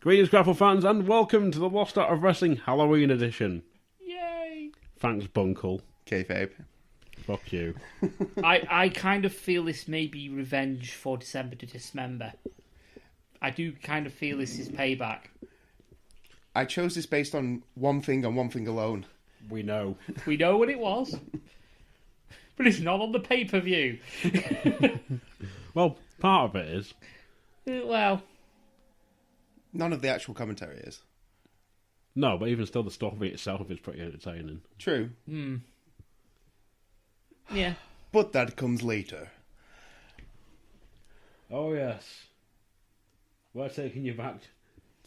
Greetings, grapple fans, and welcome to the Lost Art of Wrestling Halloween edition. Yay! Thanks, Bunkle. Kayfabe. Fuck you. I kind of feel this may be revenge for December to Dismember. I do kind of feel this is payback. I chose this based on one thing and one thing alone. We know. We know what it was, but it's not on the pay-per-view. Well, part of it is. Well, None of the actual commentary is. No, but even still, the story itself is pretty entertaining. True. yeah. But that comes later. Oh, yes. We're taking you back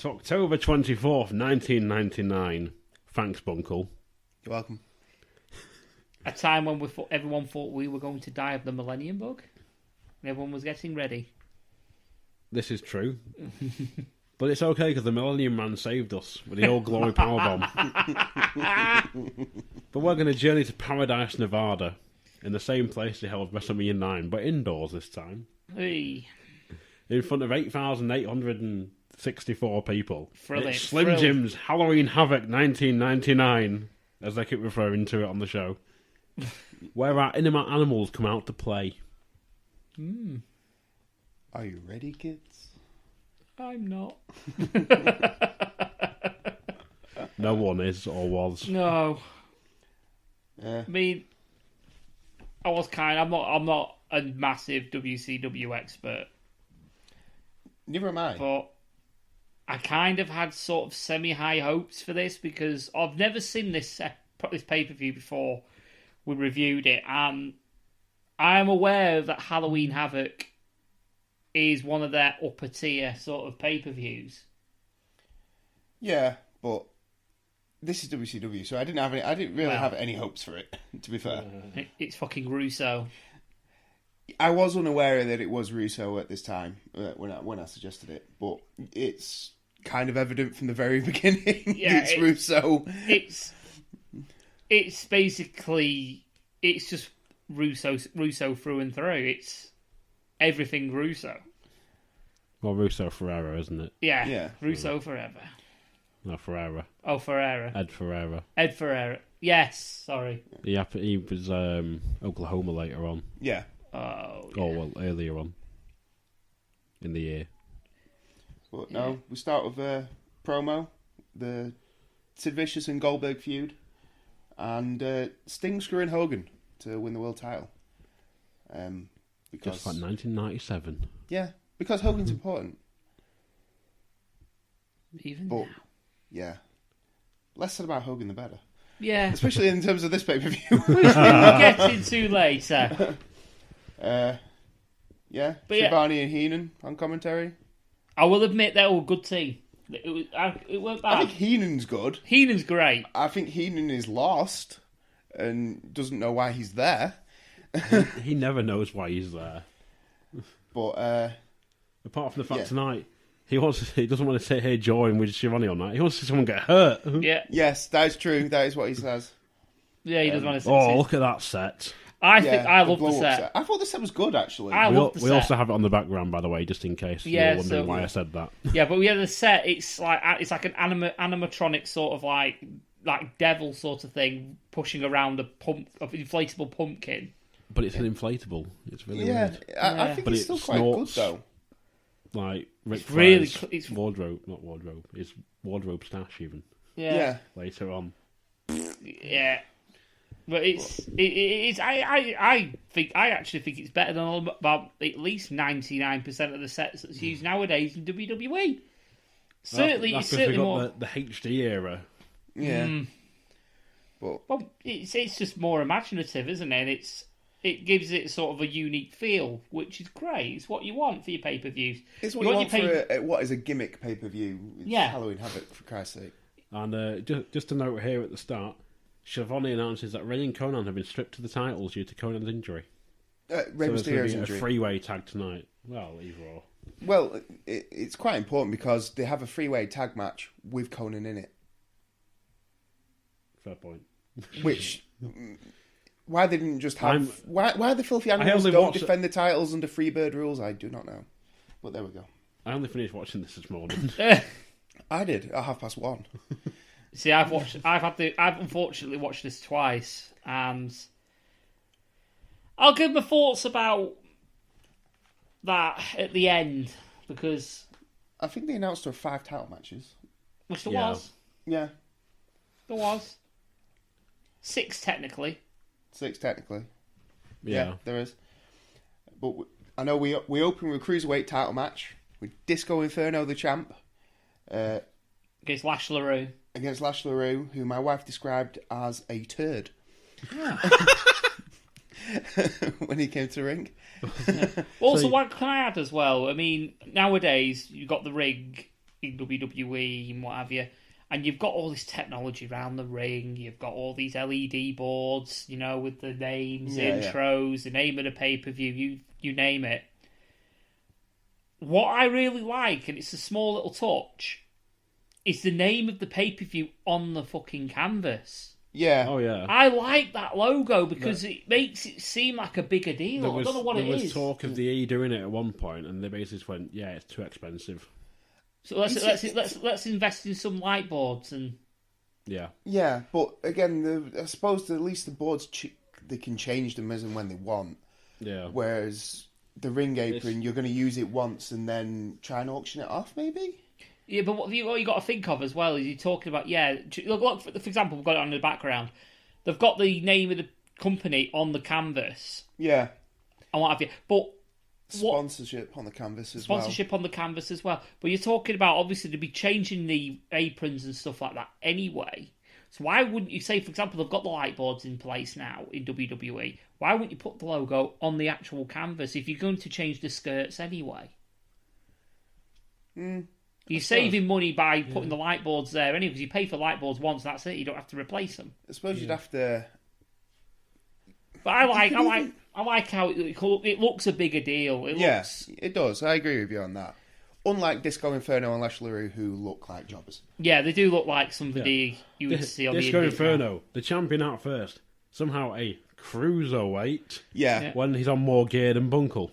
to October 24th, 1999. Thanks, Bunkle. You're welcome. A time when everyone thought we were going to die of the Millennium Bug. And everyone was getting ready. This is true. But it's okay, because the Millennium Man saved us with the old glory powerbomb. But we're going to journey to Paradise, Nevada, in the same place they held WrestleMania 9, but indoors this time. Hey. In front of 8,864 people. Thrilling. It's Slim Jim's Halloween Havoc 1999, as they keep referring to it on the show, where our inanimate animals come out to play. Are you ready, kids? I'm not. No one is or was. No. Yeah. I mean, I'm not a massive WCW expert, Neither am I. but I kind of had sort of semi-high hopes for this because I've never seen this pay-per-view before. We reviewed it, and I'm aware that Halloween Havoc is one of their upper tier sort of pay-per-views. Yeah, but this is WCW, so I didn't really have any hopes for it, to be fair. It's fucking Russo. I was unaware that it was Russo at this time when I suggested it, but it's kind of evident from the very beginning. Yeah, it's Russo. It's basically just Russo through and through. It's everything Russo. Well, Russo Ferrera, isn't it? Yeah. Russo forever. No, Ferrera. Oh, Ferrera. Ed Ferrera. Ed Ferrera. Yes, sorry. He was Oklahoma later on. Yeah. Oh, yeah. Oh, well, earlier on in the year. But no, we start with a promo, the Sid Vicious and Goldberg feud, and Sting screwing Hogan to win the world title. Because Just like 1997. yeah, because Hogan's important. Even But now. yeah, less said about Hogan the better. Yeah. Especially in terms of this pay-per-view. Which we'll get into later. Yeah, But yeah. Shivani and Heenan on commentary. I will admit they were a good team. It weren't I bad. think Heenan's good. Heenan's great. I think Heenan is lost and doesn't know why he's there. He never knows why he's there. But Apart from the fact Yeah. tonight, he doesn't want to sit here join with Shivani on that. He wants to see someone get hurt. Yeah. yes, that is true. That is what he says. Yeah, he doesn't want to see Oh, look at that set. I think I love the blow-up set. I thought the set was good, actually. I love the We set. also have it on the background, by the way, just in case Yeah, you're wondering so- why I said that. Yeah, but we had the set. It's like an animatronic sort of like devil sort of thing pushing around an inflatable pumpkin. But it's an inflatable. It's really yeah, weird. I think But it's it still quite snorts. good, though. Like Ric really Flair's it's- wardrobe, not wardrobe. It's wardrobe stash even Yeah, later on. yeah. But I actually think it's better than about at least 99% of the sets that's used nowadays in WWE. Certainly, That's it's 'cause certainly we more. got the HD era. Yeah. But Well, it's just more imaginative, isn't it? It gives it sort of a unique feel, which is great. It's what you want for your pay-per-views. it's what you want your for what is a gimmick pay-per-view. It's Yeah. Halloween Havoc, for Christ's sake. And just to note here at the start, Shivani announces that Rey and Konnan have been stripped to the titles due to Konnan's injury. Rey So there's going Mysterio's to be injury. a three-way tag tonight. Well, either or. Well, it's quite important because they have a three-way tag match with Konnan in it. Fair point. Which, why they didn't just have... Why the filthy animals only don't watched defend the titles under Freebird rules, I do not know. But there we go. I only finished watching this morning. I did at 1:30. See, I've unfortunately watched this twice, and I'll give my thoughts about that at the end, because I think they announced there were 5 title matches. which there was. Yeah. There was. 6 technically. 6 technically. Yeah. There is. But I know we open with a Cruiserweight title match with Disco Inferno, the champ. Against Lash LeRoux. Against Lash LeRoux, who my wife described as a turd. When he came to the ring. Also, what can I add as well? I mean, nowadays, you've got the ring in WWE and what have you, and you've got all this technology around the ring. You've got all these LED boards, with the names, intros, the name of the pay-per-view, you name it. What I really like, and it's a small little touch, is the name of the pay-per-view on the fucking canvas. Yeah. Oh, yeah. I like that logo because it makes it seem like a bigger deal. I don't know what it is. There was talk of the E doing it at one point, and they basically just went, "Yeah, it's too expensive." So let's invest in some light boards and. Yeah. Yeah, but again, I suppose at least the boards they can change them as and when they want. Yeah. Whereas the ring apron, you're going to use it once and then try and auction it off, maybe. Yeah, but what you got to think of as well is you're talking about, look, for example, we've got it on the background. They've got the name of the company on the canvas. Yeah. And what have you. But sponsorship on the canvas as well. Sponsorship on the canvas as well. But you're talking about, obviously, to be changing the aprons and stuff like that anyway. So why wouldn't you say, for example, they've got the light boards in place now in WWE. Why wouldn't you put the logo on the actual canvas if you're going to change the skirts anyway? You're saving money by putting the light boards there anyway, because you pay for light boards once, and that's it. You don't have to replace them. I suppose you'd have to. But I like how it looks a bigger deal. It does. I agree with you on that. Unlike Disco Inferno and Lash LeRoux, who look like jobbers. Yeah, they do look like somebody you would see on the Disco Inferno, the champion out first, somehow a cruiserweight. Yeah. When he's on more gear than Bunkle.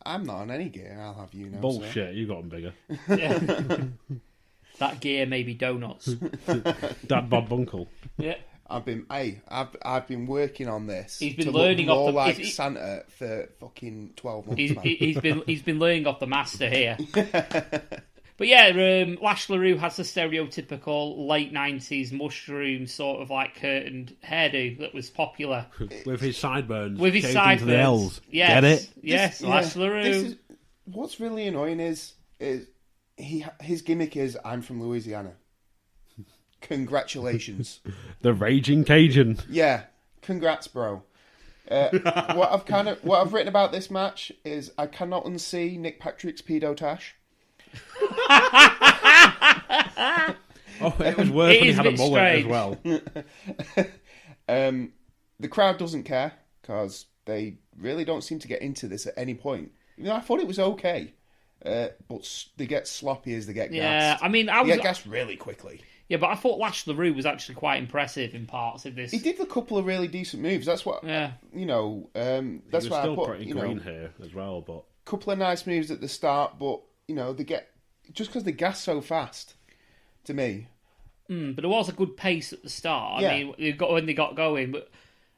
I'm not on any gear, I'll have you know. Bullshit, sir. You got him bigger. Yeah. That gear may be donuts. Dad Bob Bunkle. Yeah. I've been working on this. He's been learning off the Santa for fucking 12 months. He's been learning off the master here. But yeah, Lash LeRoux has the stereotypical late 90s mushroom sort of like curtained hairdo that was popular. With his sideburns. With his sideburns. Into the L's. Yes. Get it? Yes, Lash LeRoux. What's really annoying is his gimmick is, I'm from Louisiana. Congratulations. The Raging Cajun. Yeah. Congrats, bro. What I've written about this match is I cannot unsee Nick Patrick's pedo tash. It was worse when he had a mullet strange. as well. The crowd doesn't care because they really don't seem to get into this at any point. I thought it was okay, but they get sloppy as they get gassed. Yeah, I mean, they get gassed really quickly. Yeah, but I thought Lash LeRoux was actually quite impressive in parts of this. He did a couple of really decent moves. That's what, that's he was why I still put, pretty green here as well, but couple of nice moves at the start, but they get just because they gas so fast. To me, but there was a good pace at the start. Yeah. I mean, when they got going, but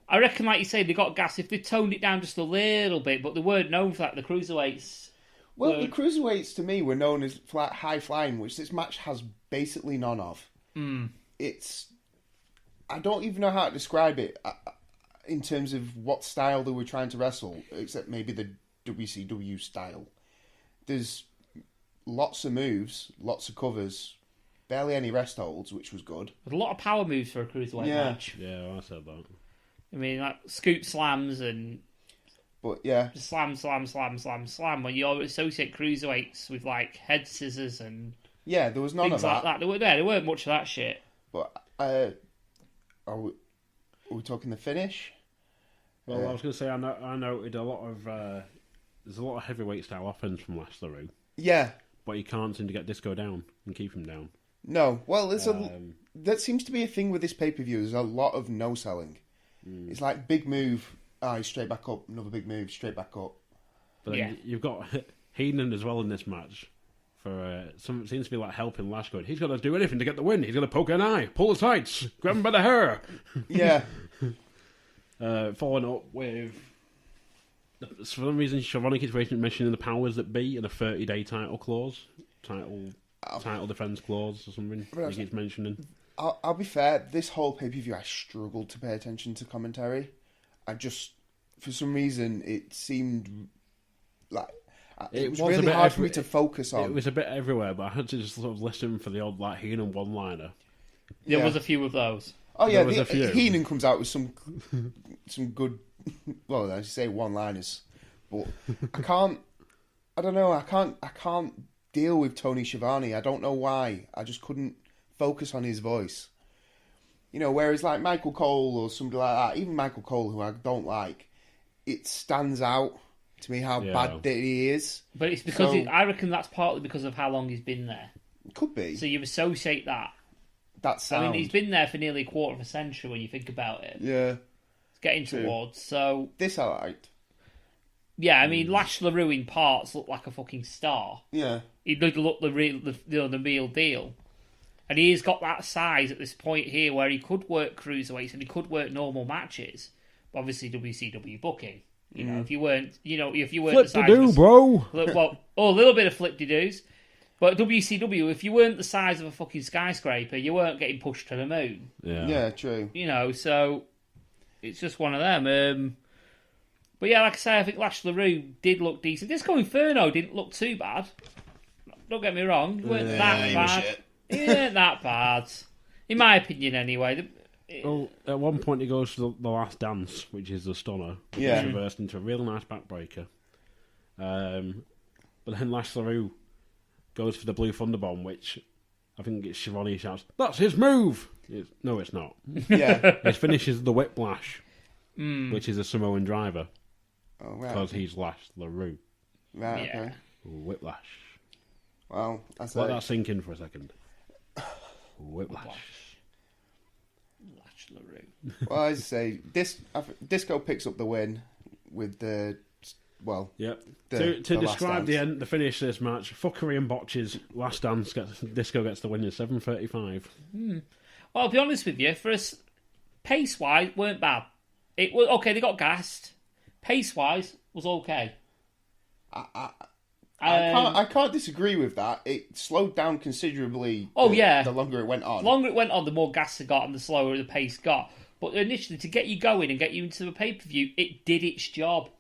I reckon, like you say, they got gas if they toned it down just a little bit. But they weren't known for that. The cruiserweights. Well, the cruiserweights to me were known as high flying, which this match has basically none of. I don't even know how to describe it in terms of what style they were trying to wrestle, except maybe the WCW style. There's lots of moves, lots of covers, barely any rest holds, which was good. With a lot of power moves for a cruiserweight match. Yeah, I said that. I mean, like scoop slams and. But yeah, just slam. When you associate cruiserweights with like head scissors and. Yeah, there was none of that. Like that. There weren't much of that shit. But are we talking the finish? Well, I was going to say I noted a lot of there's a lot of heavyweight style offense from Lash LeRoux. Yeah, but you can't seem to get Disco down and keep him down. No, well, that seems to be a thing with this pay-per-view. There's a lot of no selling. It's like big move, he's straight back up. Another big move, straight back up. But then you've got Heenan as well in this match. for seems to be like helping Lash, going, he's going to do anything to get the win. He's going to poke an eye, pull the tights, grab him by the hair. Yeah. Following up with, for some reason, Schiavone keeps mentioning the powers that be in a 30-day title clause, title defense clause or something. He keeps mentioning. I'll be fair. This whole pay-per-view, I struggled to pay attention to commentary. For some reason, it seemed like it was really hard for me to focus on. It was a bit everywhere, but I had to just sort of listen for the odd like Heenan one-liner. There was a few of those. Oh yeah, Heenan comes out with some good, well, as you say, one-liners, but I don't know. I can't deal with Tony Schiavone. I don't know why. I just couldn't focus on his voice. You know, whereas like Michael Cole or somebody like that, even Michael Cole, who I don't like, it stands out to me how bad that he is. But it's because I reckon that's partly because of how long he's been there. Could be. So you associate that. That sound. I mean, he's been there for nearly a quarter of a century when you think about it. Yeah. It's getting towards, so... This I liked. Yeah, I mean, Lash LeRoux in parts looked like a fucking star. Yeah. He did look the real deal. And he's got that size at this point here where he could work cruiserweights and he could work normal matches. But obviously, WCW booking. You know, if you weren't Flip the size to do, bro. Well, a little bit of flip to do's. But WCW, if you weren't the size of a fucking skyscraper, you weren't getting pushed to the moon. Yeah, true. You know, so it's just one of them. But yeah, like I say, I think Lash LeRoux did look decent. Disco Inferno didn't look too bad. Don't get me wrong. He weren't that bad. He weren't that bad. In my opinion, anyway. Well, at one point he goes to the last dance, which is the stunner. Yeah. It's reversed into a real nice backbreaker. But then Lash LeRoux goes for the Blue Thunderbomb, which I think it's Schiavone shouts, "That's his move!" No, it's not. Yeah. It finishes the Whiplash, which is a Samoan driver. Oh, right. Because he's Lash LeRoux. Right, okay. Whiplash. Well, that's Let that sink in for a second. Whiplash. Lash LeRoux. Well, as I say, Disco picks up the win with the... Well, yep. To describe the finish of this match, fuckery and botches. Last dance, Disco gets the win in 7:35. Well, I'll be honest with you. For us, pace wise, weren't bad. It was okay. They got gassed. Pace wise, was okay. I can't disagree with that. It slowed down considerably. The longer it went on. The longer it went on, the more gas it got, and the slower the pace got. But initially, to get you going and get you into the pay per view, it did its job.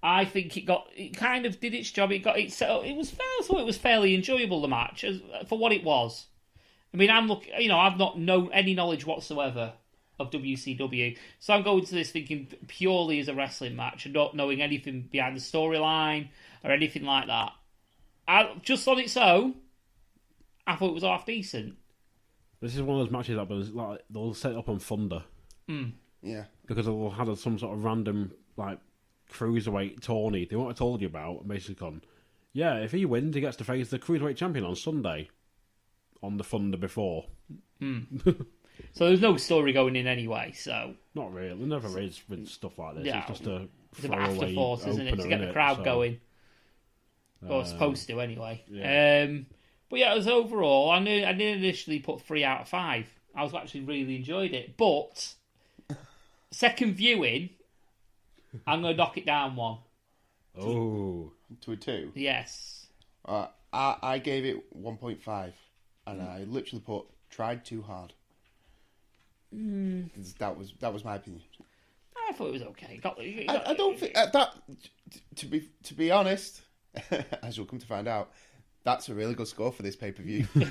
I think it kind of did its job. It thought it was fairly enjoyable, the match, for what it was. I mean, I've not known any knowledge whatsoever of WCW, so I'm going to this thinking purely as a wrestling match and not knowing anything behind the storyline or anything like that. Just on its own, I thought it was half decent. This is one of those matches that they'll set it up on Thunder. Yeah. Because they'll have some sort of random cruiserweight tourney they won't have told you about, and basically gone, yeah, if he wins, he gets to face the cruiserweight champion on Sunday on the Thunder before. So there's no story going in anyway, so... Not really. There never is with stuff like this. Yeah. It's just a afterthought, isn't it? To get the crowd going. Or supposed to, anyway. Yeah. But yeah, it was overall, I didn't initially put 3 out of 5. I was actually really enjoyed it. But, second viewing... I'm going to knock it down 1. Oh. To a 2? Yes. I gave it 1.5. And I literally put, tried too hard. That was my opinion. I thought it was okay. I don't think... that. To be honest, as you'll come to find out, that's a really good score for this pay-per-view. Is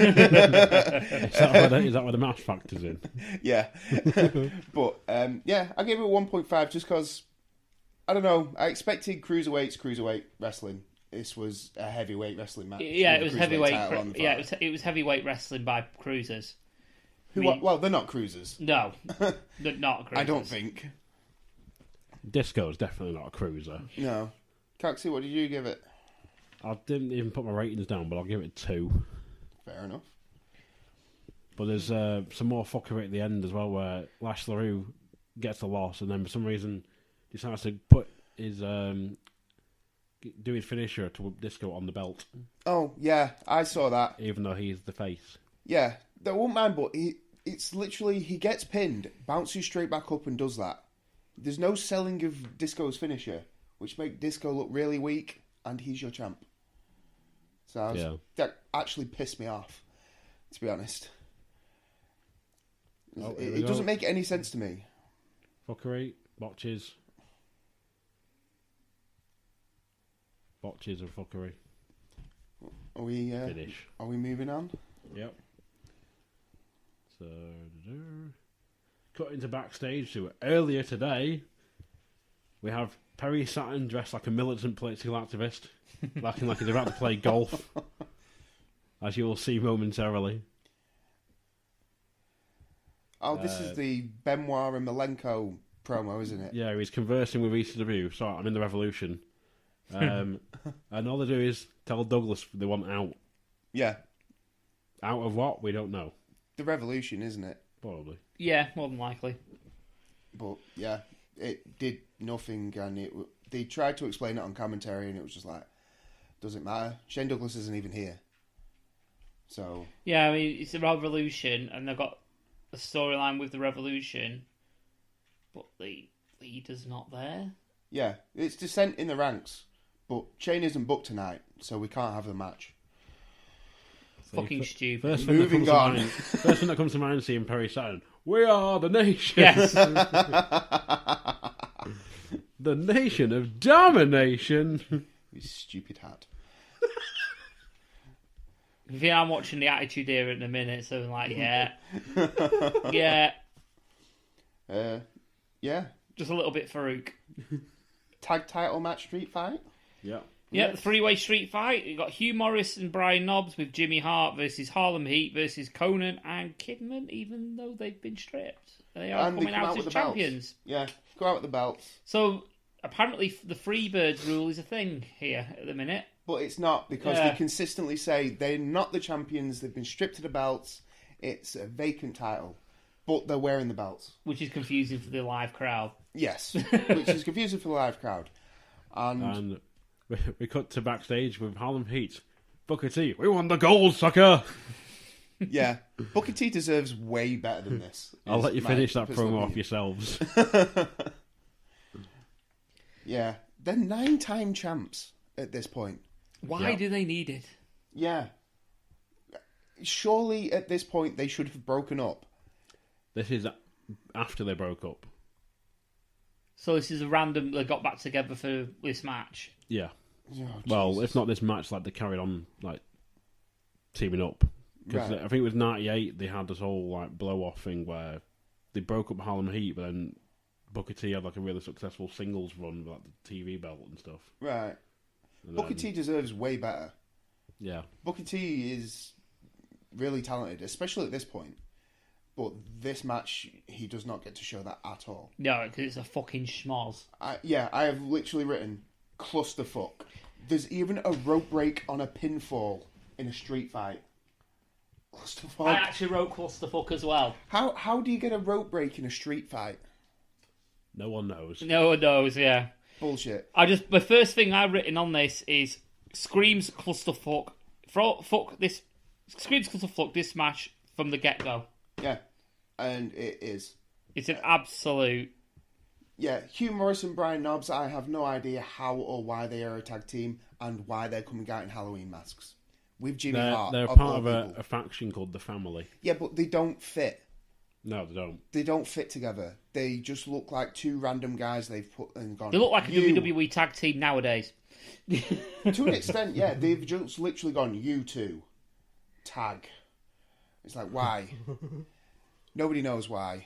that where the match factors in? Yeah. But, I gave it 1.5 just because... I don't know. I expected cruiserweight wrestling. This was a heavyweight wrestling match. Yeah, it was heavyweight. Yeah, it was heavyweight wrestling by cruisers. Well, they're not cruisers. No, they're not cruisers. I don't think. Disco's definitely not a cruiser. No. Coxie, what did you give it? I didn't even put my ratings down, but I'll give it 2. Fair enough. But there's some more fuckery at the end as well, where Lash LeRoux gets a loss, and then for some reason... decides to put his do his finisher to Disco on the belt, Oh, yeah, I saw that. even though he's the face. Yeah, that won't mind, but it's literally, he gets pinned, bounces straight back up and does that. There's no selling of Disco's finisher, which make Disco look really weak, and he's your champ. So that actually pissed me off, to be honest. It doesn't make any sense to me. Fuckery, botches. Botches of fuckery. Are we Finish. Are we moving on? Yep. So, cutting to backstage to earlier today, we have Perry Saturn dressed like a militant political activist, looking like he's about to play golf, as you will see momentarily. Oh, this is the Benoit and Malenko promo, isn't it? Yeah, he's conversing with ECW. Sorry, I'm in the Revolution. And all they do is tell Douglas they want out. Yeah. Out of what? We don't know. The Revolution, isn't it? Probably. Yeah, more than likely. But, yeah, it did nothing, and they tried to explain it on commentary, and it was just like, doesn't matter. Shane Douglas isn't even here. So... Yeah, I mean, it's a Revolution, and they've got a storyline with the Revolution, but the leader's not there. Yeah, it's dissent in the ranks, but Shane isn't booked tonight, so we can't have the match. Fucking stupid. First thing that comes to mind is seeing Perry Saturn. We are the nation. Yes. The nation of domination. You stupid hat. Yeah, I'm watching the Attitude Era in a minute, so I'm like, yeah. Yeah. Yeah. Just a little bit Farouk. Tag title match street fight? Yeah. Yeah, the three-way street fight. You've got Hugh Morrus and Brian Knobbs with Jimmy Hart versus Harlem Heat versus Konnan and Kidman, even though they've been stripped. They are coming out as champions. Yeah, go out with the belts. So, apparently the Freebirds rule is a thing here at the minute. But it's not, because they consistently say they're not the champions, they've been stripped of the belts, it's a vacant title. But they're wearing the belts. Which is confusing for the live crowd. Yes, which is confusing for the live crowd. And we cut to backstage with Harlem Heat. Booker T, we won the gold, sucker! Yeah, Booker T deserves way better than this. I'll let you finish that promo off yourselves. Yeah, they're 9-time champs at this point. Why do they need it? Yeah. Surely at this point they should have broken up. This is after they broke up. So this is a random, they got back together for this match. Yeah. Oh, well, Jesus. if not this match, like they carried on like teaming up. Because Right. I think it was '98. They had this whole like blow off thing where they broke up Harlem Heat, but then Booker T had like a really successful singles run with like the TV belt and stuff. Right. And Booker then- T deserves way better. Yeah. Booker T is really talented, especially at this point. But this match, he does not get to show that at all. No, because it's a fucking schmoz. I have literally written clusterfuck. There's even a rope break on a pinfall in a street fight. Clusterfuck. I actually wrote clusterfuck as well. How do you get a rope break in a street fight? No one knows. No one knows, yeah. Bullshit. The first thing I've written on this is screams clusterfuck. Screams clusterfuck this match from the get-go. Yeah, and it is. It's an absolute... Yeah, Hugh Morrus and Brian Knobbs, I have no idea how or why they are a tag team and why they're coming out in Halloween masks. With Jimmy Hart. They're of part all of people. a faction called the Family. Yeah, but they don't fit. No, they don't. They don't fit together. They just look like two random guys they've put and gone. They look like a "You." WWE tag team nowadays. To an extent, yeah. They've just literally gone, you two. Tag. It's like, why? Nobody knows why.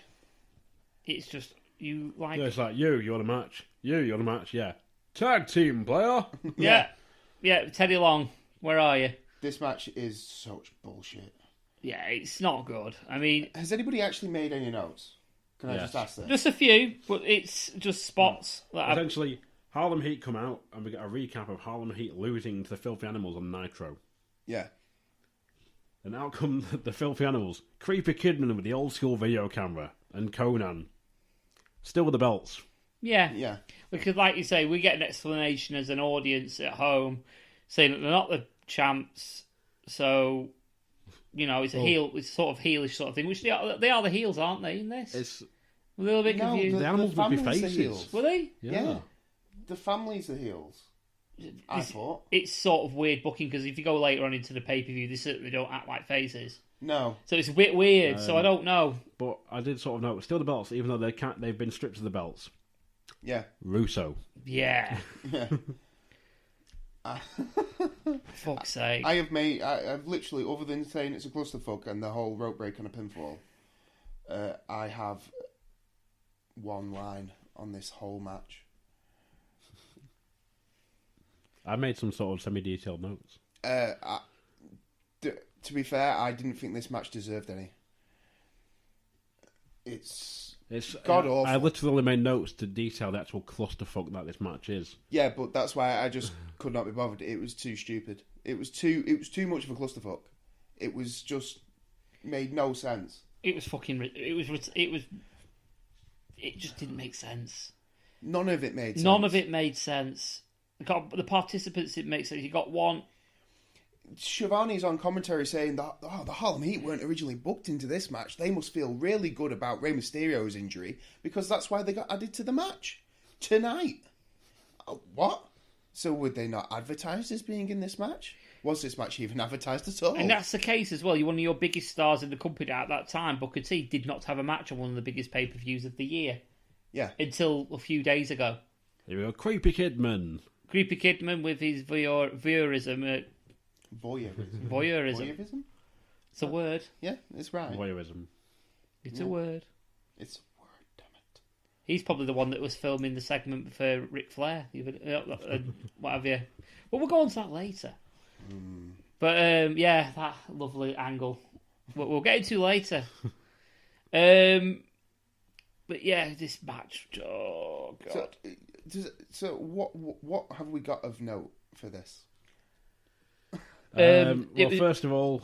It's just, you like... Yeah, it's like, you want a match? You want a match? Yeah. Tag team, player! Yeah. Teddy Long, where are you? This match is such bullshit. Yeah, it's not good. I mean... Has anybody actually made any notes? Can I Yes. just ask this? Just a few, but it's just spots. That Essentially, Harlem Heat come out, and we get a recap of Harlem Heat losing to the Filthy Animals on Nitro. Yeah. And out come the Filthy Animals. Creepy Kidman with the old school video camera. And Konnan. Still with the belts. Yeah. Yeah. Because, like you say, we get an explanation as an audience at home saying that they're not the champs, so, it's it's sort of heelish sort of thing, which they are the heels, aren't they, in this? It's A little bit confused. the animals would be family's the faces. heels. Were they? Yeah. The family's the heels. I thought. It's sort of weird booking, because if you go later on into the pay-per-view, they certainly don't act like faces. No. So it's a bit weird, so I don't know. But I did sort of know, still the belts, even though they've been stripped of the belts. Yeah. Russo. Yeah. Yeah. Fuck's sake. I've literally, other than saying it's a clusterfuck and the whole rope break and a pinfall, I have one line on this whole match. I made some sort of semi-detailed notes. To be fair, I didn't think this match deserved any. It's god awful. I literally made notes to detail the actual clusterfuck that this match is. Yeah, but that's why I just could not be bothered. It was too stupid. It was too much of a clusterfuck. It was just made no sense. It was fucking. It just didn't make sense. None of it made sense. None of it made sense. The participants, it makes sense. You got one. Shivani's on commentary saying that the Harlem Heat weren't originally booked into this match. They must feel really good about Rey Mysterio's injury because that's why they got added to the match tonight. What? So would they not advertise as being in this match? Was this match even advertised at all? And that's the case as well. You're one of your biggest stars in the company at that time. Booker T did not have a match on one of the biggest pay-per-views of the year. Yeah. Until a few days ago. Here we go, Creepy Kidman. Creepy Kidman with his voyeurism. Voyeurism. Voyeurism. It's a word. Yeah, it's right. Voyeurism. It's a word. It's a word, damn it. He's probably the one that was filming the segment for ric-flair. What have you? Well, we'll go on to that later. But, yeah, that lovely angle. We'll get into later. But, yeah, this match. Oh, God. So what have we got of note for this? First of all,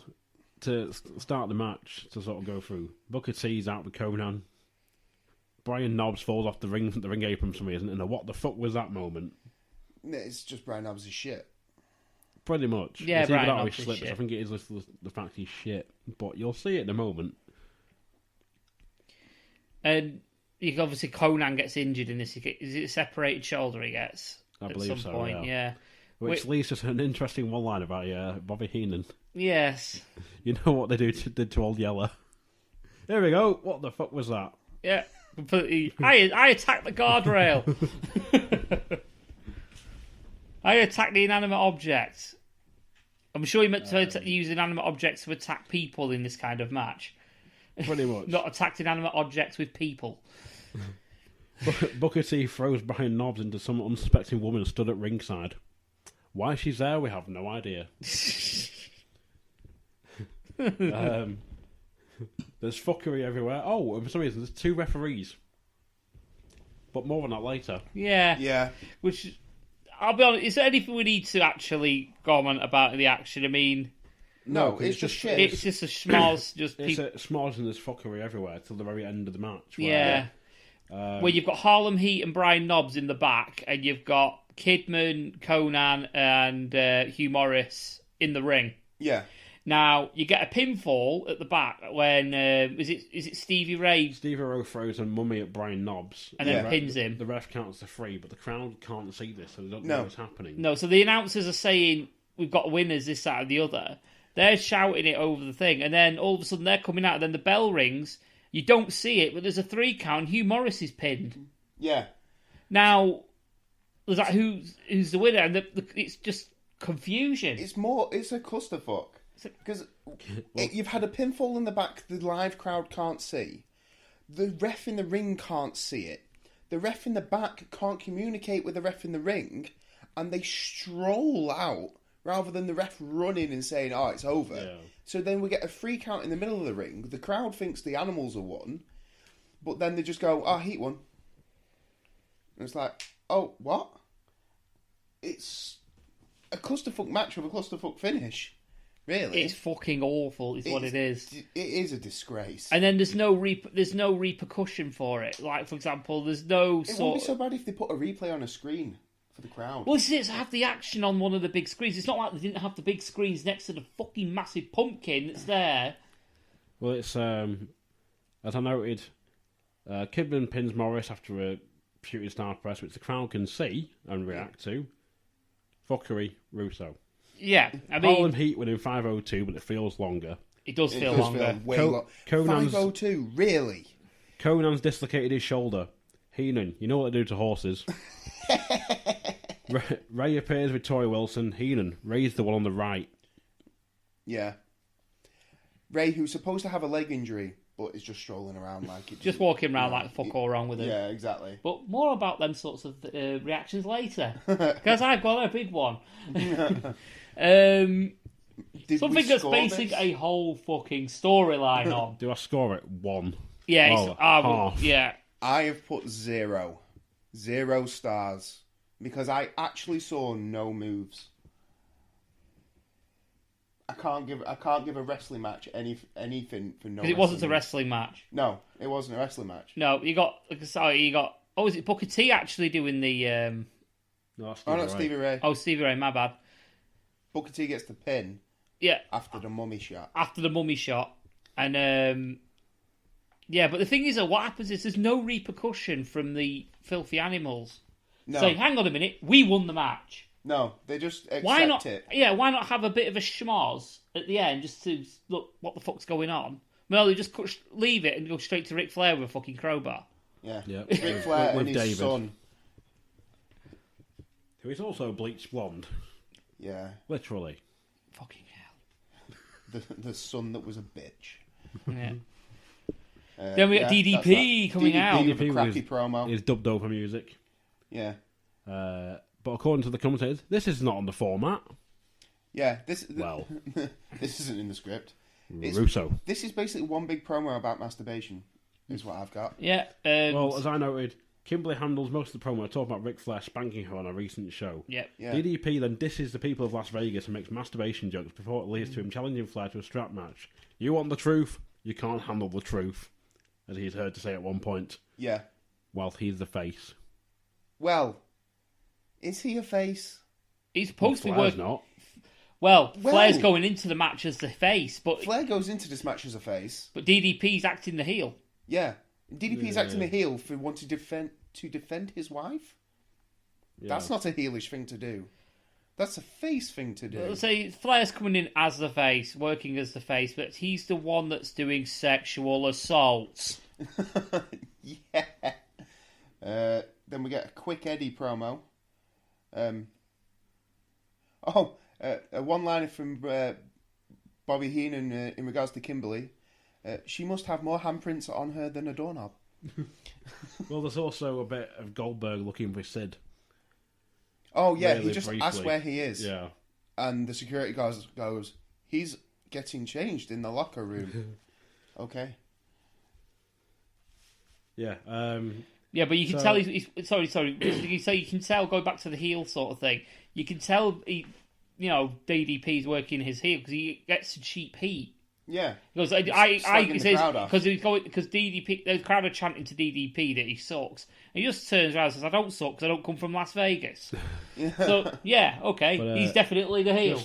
to start the match, to sort of go through, Booker T's out with Konnan. Brian Knobbs falls off the ring apron for some reason, and what the fuck was that moment? It's just Brian Knobbs is shit. Pretty much. Yeah, it's Brian either that or Knobbs he is slips. shit. I think it is the fact he's shit, but you'll see it in a moment. And obviously Konnan gets injured in this. Is it a separated shoulder he gets? I at believe some so, point? Yeah. Which leads to an interesting one line about Bobby Heenan. Yes. You know what they did to Old Yeller? There we go. What the fuck was that? Yeah. Completely. I attacked the guardrail. I attacked the inanimate object. I'm sure you meant to use inanimate objects to attack people in this kind of match. Pretty much. Not attacked inanimate objects with people. Booker T throws Brian Knobbs into some unsuspecting woman stood at ringside. Why she's there, we have no idea. There's fuckery everywhere. Oh, for some reason, there's 2 referees. But more on that later. Yeah. Yeah. Which, I'll be honest, is there anything we need to actually comment about in the action? I mean... No, it's just shit. It's just a schmoz. It's a schmoz and there's fuckery everywhere till the very end of the match. Where, where you've got Harlem Heat and Brian Knobbs in the back, and you've got Kidman, Konnan, and Hugh Morrus in the ring. Yeah. Now you get a pinfall at the back when is it Stevie Ray? Stevie Ray throws a mummy at Brian Knobbs and then pins him. The ref counts to 3, but the crowd can't see this, so they don't know what's happening. No, so the announcers are saying we've got winners this side or the other. They're shouting it over the thing, and then all of a sudden they're coming out, and then the bell rings. You don't see it, but there's a 3 count. Hugh Morrus is pinned. Yeah. Now, there's like who's the winner, and it's just confusion. It's a clusterfuck because you've had a pinfall in the back the live crowd can't see. The ref in the ring can't see it. The ref in the back can't communicate with the ref in the ring, and they stroll out. Rather than the ref running and saying, oh, it's over. Yeah. So then we get a 3 count in the middle of the ring. The crowd thinks the animals are won. But then they just go, oh, Heat won. And it's like, oh, what? It's a clusterfuck match with a clusterfuck finish. Really? It's fucking awful. Is what it is. It is a disgrace. And then there's no repercussion for it. Like, for example, there's no It won't be so bad if they put a replay on a screen for the crowd. Well, it's have the action on one of the big screens. It's not like they didn't have the big screens next to the fucking massive pumpkin that's there. Well, it's as I noted, Kidman pins Morrus after a shooting star press, which the crowd can see and react to. Fuckery, Russo. Yeah, I mean, Harlem Heat within 5:02, but it feels longer. It does feel longer. Konnan's 5:02, really? Konnan's dislocated his shoulder. Heenan, you know what they do to horses. Ray appears with Tori Wilson. Heenan, Ray's the one on the right. Yeah. Ray, who's supposed to have a leg injury, but is just strolling around like it. Just walking around like fuck all wrong with it. Yeah, exactly. But more about them sorts of reactions later, because I've got a big one. Something that's basing a whole fucking storyline on. Do I score it 1? Yeah, half. Yeah. I have put 0 stars because I actually saw no moves. I can't give a wrestling match anything for no. Because it wasn't a wrestling match. No, it wasn't a wrestling match. No, you got. Oh, is it Booker T actually doing the? No, not Stevie Ray. Oh, Stevie Ray. My bad. Booker T gets the pin. Yeah. After the mummy shot. And yeah, but the thing is, what happens is there's no repercussion from the filthy animals. No. Say, hang on a minute, we won the match. No, they just accept why not, it. Yeah, why not have a bit of a schmoz at the end just to look what the fuck's going on? No, they just leave it and go straight to Ric-Flair with a fucking crowbar. Yeah. Ric-Flair and his David. son. Who is also bleached blonde. Yeah. Literally. Fucking hell. The son that was a bitch. Yeah. Then we got DDP coming out. DDP with a crappy promo. Is dubbed over music. Yeah. But according to the commentators, this is not on the format. Yeah, this isn't in the script. Russo. This is basically one big promo about masturbation, is what I've got. Yeah. Well, as I noted, Kimberly handles most of the promo talking about Ric Flair spanking her on a recent show. Yep. Yeah. DDP then disses the people of Las Vegas and makes masturbation jokes before it leads to him challenging Flair to a strap match. You want the truth? You can't handle the truth, as he's heard to say at one point. Yeah. Well, he's the face. Well, is he a face? He's supposed to be Flair's working. not. Well, Flair's going into the match as the face, but Flair goes into this match as a face. But DDP's acting the heel. Yeah. DDP's acting the heel for wanting to defend his wife. Yeah. That's not a heelish thing to do. That's a face thing to do. Let's say Flair's coming in as the face, working as the face, but he's the one that's doing sexual assaults. Yeah. Then we get a quick Eddie promo. A one-liner from Bobby Heenan in regards to Kimberly. She must have more handprints on her than a doorknob. Well, there's also a bit of Goldberg looking for Sid. Oh, yeah, really he just briefly. asks where he is. Yeah. And the security guard goes, he's getting changed in the locker room. Okay. Yeah. Yeah, but you can tell he's sorry. You can tell, going back to the heel sort of thing, you can tell DDP's working his heel because he gets cheap heat. Yeah. Because because DDP, the crowd are chanting to DDP that he sucks, and he just turns around and says, "I don't suck because I don't come from Las Vegas." Yeah. So yeah, okay, but, he's definitely the heel.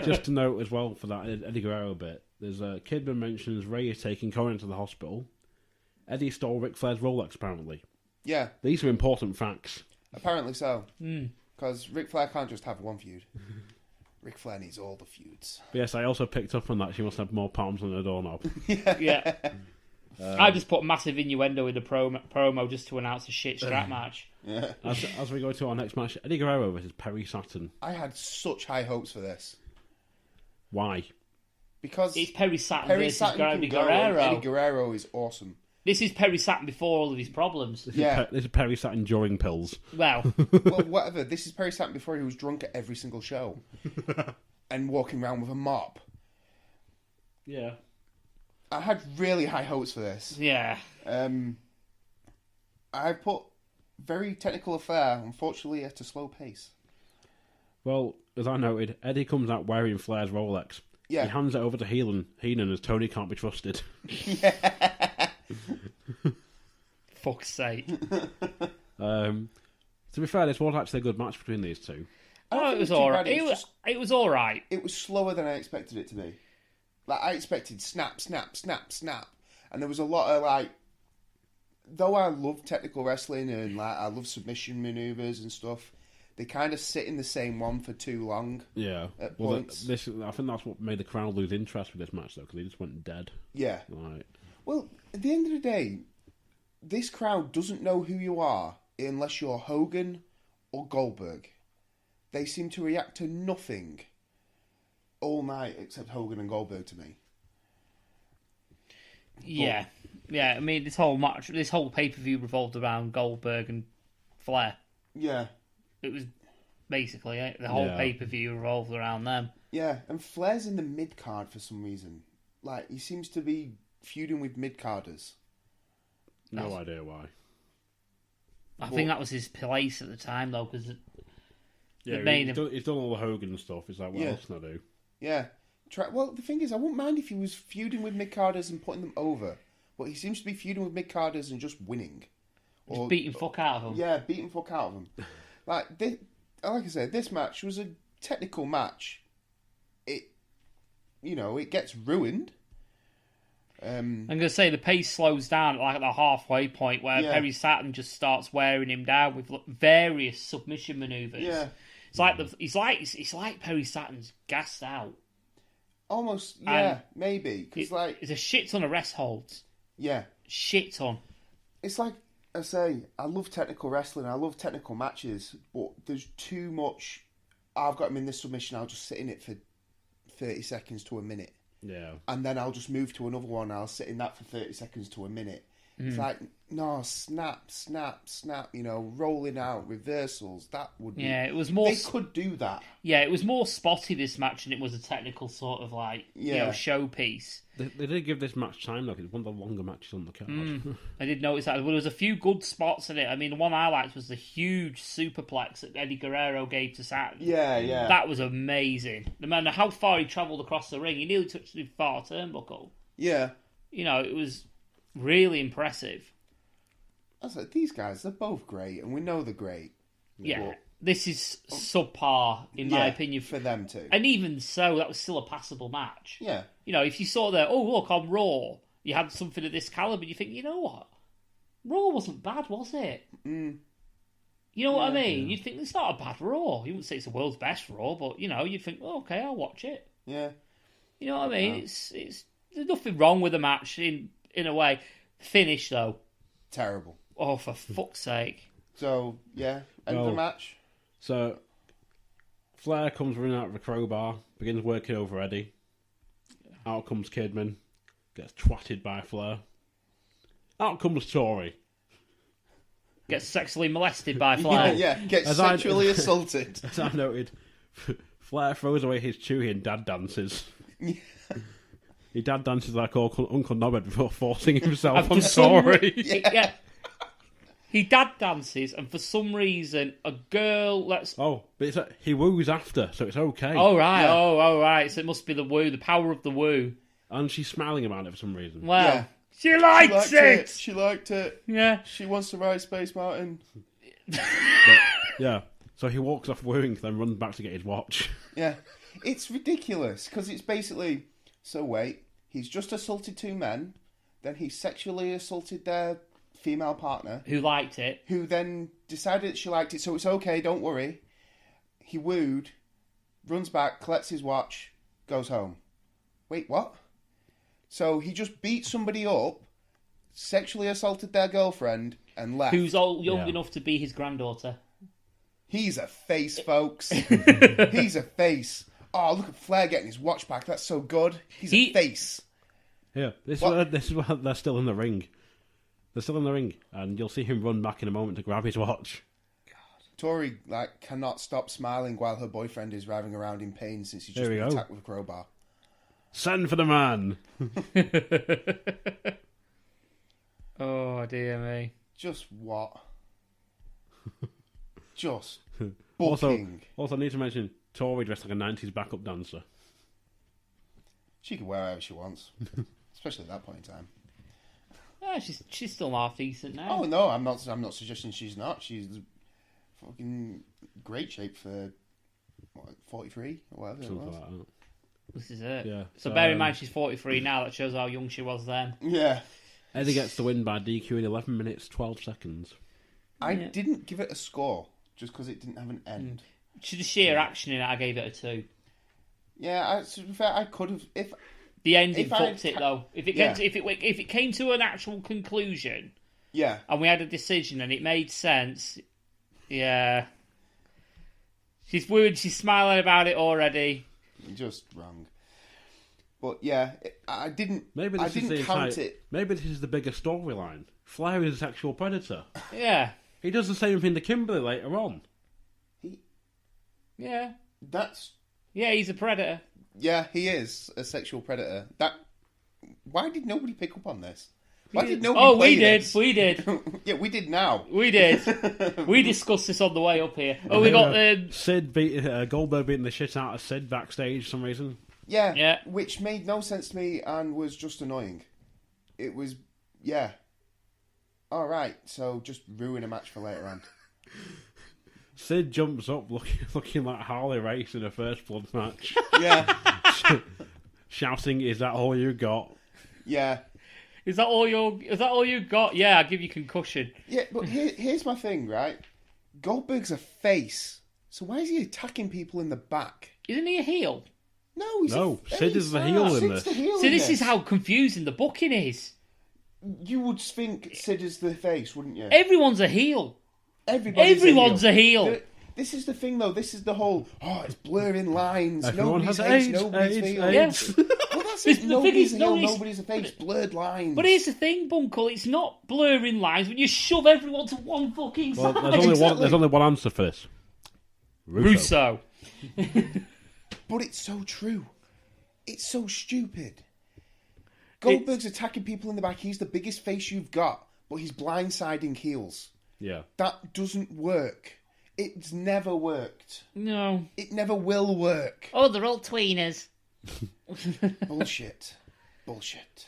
Just to note as well for that Eddie Guerrero bit, there's Kidman mentions Ray is taking Konnan to the hospital. Eddie stole Ric Flair's Rolex apparently. Yeah. These are important facts. Apparently so. Because Ric Flair can't just have one feud. Ric Flair needs all the feuds. But yes, I also picked up on that. She must have more palms on her doorknob. Yeah. I just put massive innuendo in the promo just to announce a shit strap match. Yeah. As we go to our next match, Eddie Guerrero versus Perry Saturn. I had such high hopes for this. Why? Because it's Perry Saturn versus Eddie Guerrero. Eddie Guerrero is awesome. This is Perry Saturn before all of his problems. This is Perry Saturn during pills. Well, whatever. This is Perry Saturn before he was drunk at every single show and walking around with a mop. Yeah. I had really high hopes for this. Yeah. I put very technical affair, unfortunately at a slow pace. Well, as I noted, Eddie comes out wearing Flair's Rolex. Yeah. He hands it over to Heenan as Tony can't be trusted. Fuck's sake. To be fair, this was actually a good match between these two. Oh, it was alright. It was alright. It was slower than I expected it to be. Like, I expected snap, snap, snap, snap. And there was a lot of, like... Though I love technical wrestling and, like, I love submission maneuvers and stuff, they kind of sit in the same one for too long. Yeah. At Well, points. I think that's what made the crowd lose interest with this match, though, because they just went dead. Yeah. Like, Well, at the end of the day, this crowd doesn't know who you are unless you're Hogan or Goldberg. They seem to react to nothing all night except Hogan and Goldberg to me. Yeah. Yeah, I mean, this whole pay-per-view revolved around Goldberg and Flair. Yeah. It was basically it. The whole pay-per-view revolved around them. Yeah, and Flair's in the mid-card for some reason. Like, he seems to be feuding with mid-carders. no idea why. I think that was his place at the time, though, because Yeah, he's done all the Hogan stuff. It's like, what else can I do? Yeah. Well, the thing is, I wouldn't mind if he was feuding with mid-carders and putting them over. But he seems to be feuding with mid-carders and just winning. Just beating fuck out of them. Yeah, beating fuck out of them. Like I said, this match was a technical match. It gets ruined. I'm going to say the pace slows down at the halfway point where Perry Saturn just starts wearing him down with various submission maneuvers. Yeah, it's like Perry Saturn's gassed out. almost. Yeah, And maybe because it's a shit ton of rest holds. Yeah, shit ton. It's like I say, I love technical wrestling. I love technical matches, but there's too much. I've got him in this submission. I'll just sit in it for 30 seconds to a minute. Yeah. And then I'll just move to another one. I'll sit in that for 30 seconds to a minute. It's like, no, snap, snap, snap, rolling out, reversals. That would be... Yeah, it was more... They could do that. Yeah, it was more spotty, this match, than it was a technical sort of, showpiece. They did give this match time, though, 'cause it's one of the longer matches on the card. I did notice that. Well, there was a few good spots in it. I mean, the one I liked was the huge superplex that Eddie Guerrero gave to Saturn. Yeah, yeah. That was amazing. No matter how far he travelled across the ring, he nearly touched the far turnbuckle. Yeah. It was really impressive. I was like, these guys, they're both great, and we know they're great. Yeah. But, this is subpar, in my opinion. For them too. And even so, that was still a passable match. Yeah. If you saw there, oh, look, on Raw, you had something of this calibre, you think, you know what? Raw wasn't bad, was it? Mm. You know what I mean? You'd think it's not a bad Raw. You wouldn't say it's the world's best Raw, but, you'd think, oh, okay, I'll watch it. Yeah. You know what I mean? It's there's nothing wrong with the match in a way. Finish, though. Terrible. Oh, for fuck's sake. So, end of the match. So, Flair comes running out of a crowbar, begins working over Eddie. Out comes Kidman, gets twatted by Flair. Out comes Tori. Gets sexually molested by Flair. Gets sexually assaulted. As I noted, Flair throws away his chewy and dad dances. He dad dances like Uncle Nobbed before forcing himself on Tori. He dad dances, and for some reason, a girl lets... Oh, but he woos after, so it's okay. Oh, right. Yeah. Oh, right. So it must be the woo, the power of the woo. And she's smiling about it for some reason. Well, she likes it! She liked it. Yeah. She wants to ride Space Mountain. Yeah. So he walks off wooing, then runs back to get his watch. Yeah. It's ridiculous, because it's basically... So wait, he's just assaulted two men, then he sexually assaulted their female partner. Who liked it. Who then decided that she liked it, so it's okay, don't worry. He wooed, runs back, collects his watch, goes home. Wait, what? So he just beat somebody up, sexually assaulted their girlfriend, and left. Who's young enough to be his granddaughter. He's a face, folks. He's a face. Oh, look at Flair getting his watch back. That's so good. He's a face. Yeah, this is why they're still in the ring. They're still in the ring, and you'll see him run back in a moment to grab his watch. God. Tori cannot stop smiling while her boyfriend is writhing around in pain since he's just been attacked with a crowbar. Send for the man. Oh dear me. Just what? Just booking. Also, I need to mention Tori dressed like a 90s backup dancer. She can wear whatever she wants, especially at that point in time. Yeah, she's still half decent now. Oh no, I'm not suggesting she's not. She's fucking great shape for 43 or whatever. Something it was. like that. This is it. Yeah. So bear in mind she's 43 now. That shows how young she was then. Yeah. Eddie gets the win by DQ in 11 minutes 12 seconds. I didn't give it a score just because it didn't have an end. To the sheer action in it, I gave it a 2. Yeah, to be fair, I could have if The ending If fucked I- it though. If it Yeah. came if it came to an actual conclusion yeah. and we had a decision and it made sense, yeah. She's weird. She's smiling about it already. Just wrong. But yeah, I didn't. Maybe I this is didn't the count entire- it. Maybe this is the bigger storyline. Flair is a sexual predator. Yeah, He does the same thing to Kimberly later on. yeah, That's yeah. He's a predator. yeah. He is a sexual predator. That. Why did nobody pick up on this? Why did nobody? Oh, play we did. this? We did. Yeah, we did. Now. We did. We discussed this on the way up here. Oh, we got Sid Goldberg beating the shit out of Sid backstage for some reason. Yeah. Yeah. Which made no sense to me and was just annoying. It was. Yeah. All right. So just ruin a match for later on. Sid jumps up looking like Harley Race in a first blood match, Yeah. shouting, "Is that all you got?" Yeah. Is that all you got? Yeah, I'll give you concussion. Yeah, but here's my thing, right? Goldberg's a face, so why is he attacking people in the back? Isn't he a heel? No, he's No, a Sid is the heel in Sid's this. the heel See, in this is how confusing the booking is. you would think Sid is the face, wouldn't you? Everyone's a heel. Everyone's a heel. This is the thing, though. This is the whole. Oh, it's blurring lines. Everyone Nobody's has face. AIDS, Nobody's AIDS, heel. AIDS. Well, that's The it. thing Nobody's is, a heel. nobody's- Nobody's a face. Blurred lines. But here's the thing, Bunkle. It's not blurring lines when you shove everyone to one fucking Well, side. there's only one answer for this. Russo. But it's so true. It's so stupid. Goldberg's attacking people in the back. He's the biggest face you've got, but he's blindsiding heels. Yeah. That doesn't work. It's never worked. No. It never will work. Oh, they're all tweeners. Bullshit. Bullshit.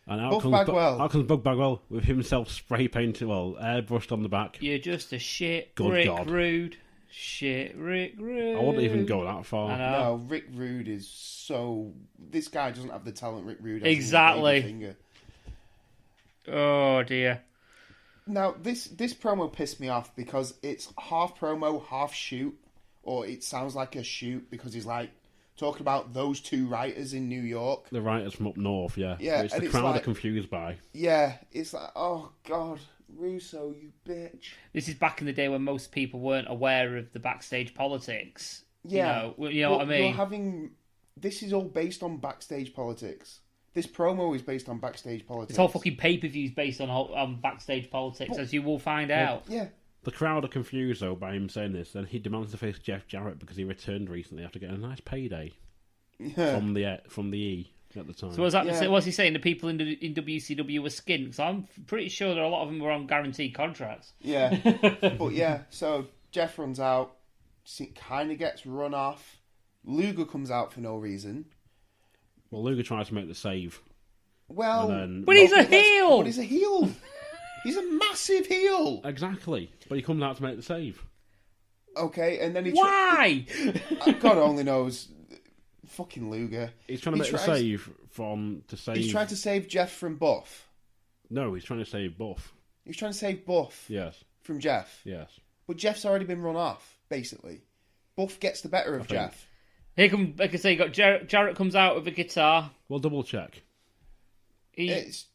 And Buff Bagwell. out comes Buff Bagwell with himself spray painted, airbrushed on the back. You're just a shit Good Rick God. Rude. Shit Rick Rude. I wouldn't even go that I far. know. No, Rick Rude is so. This guy doesn't have the talent Rick Rude has. Exactly. In his baby finger. Oh, dear. Now, this promo pissed me off because it's half promo, half shoot, or it sounds like a shoot because he's like talking about those two writers in New York. The writers from up north, yeah. Yeah, Which and the it's crowd like- are confused by. Yeah, it's like, oh god, Russo, you bitch. This is back in the day when most people weren't aware of the backstage politics. Yeah, You know what I But mean? You're having this is all based on backstage politics. This promo is based on backstage politics. This whole fucking pay-per-view is based on backstage politics, as you will find out. Yeah. The crowd are confused, though, by him saying this. Then he demands to face Jeff Jarrett because he returned recently after getting a nice payday from the E at the time. So what's Yeah. he saying? The people in WCW were skint? Because I'm pretty sure that a lot of them were on guaranteed contracts. Yeah. But yeah, so Jeff runs out, kind of gets run off. Luger comes out for no reason. Well, Luger tries to make the save. Well, And then- But he's a let's- heel! But he's a heel. He's a massive heel. Exactly. But he comes out to make the save. Okay, and then he... Why? God only knows. Fucking Luger. He's trying to make the save to save... He's trying to save Jeff from Buff. No, he's trying to save Buff. He's trying to save Buff Yes, from Jeff. yes. But Jeff's already been run off, basically. Buff gets the better of think- Jeff. Here come, like I say, you got Jarrett comes out with a guitar. We'll double check. It's...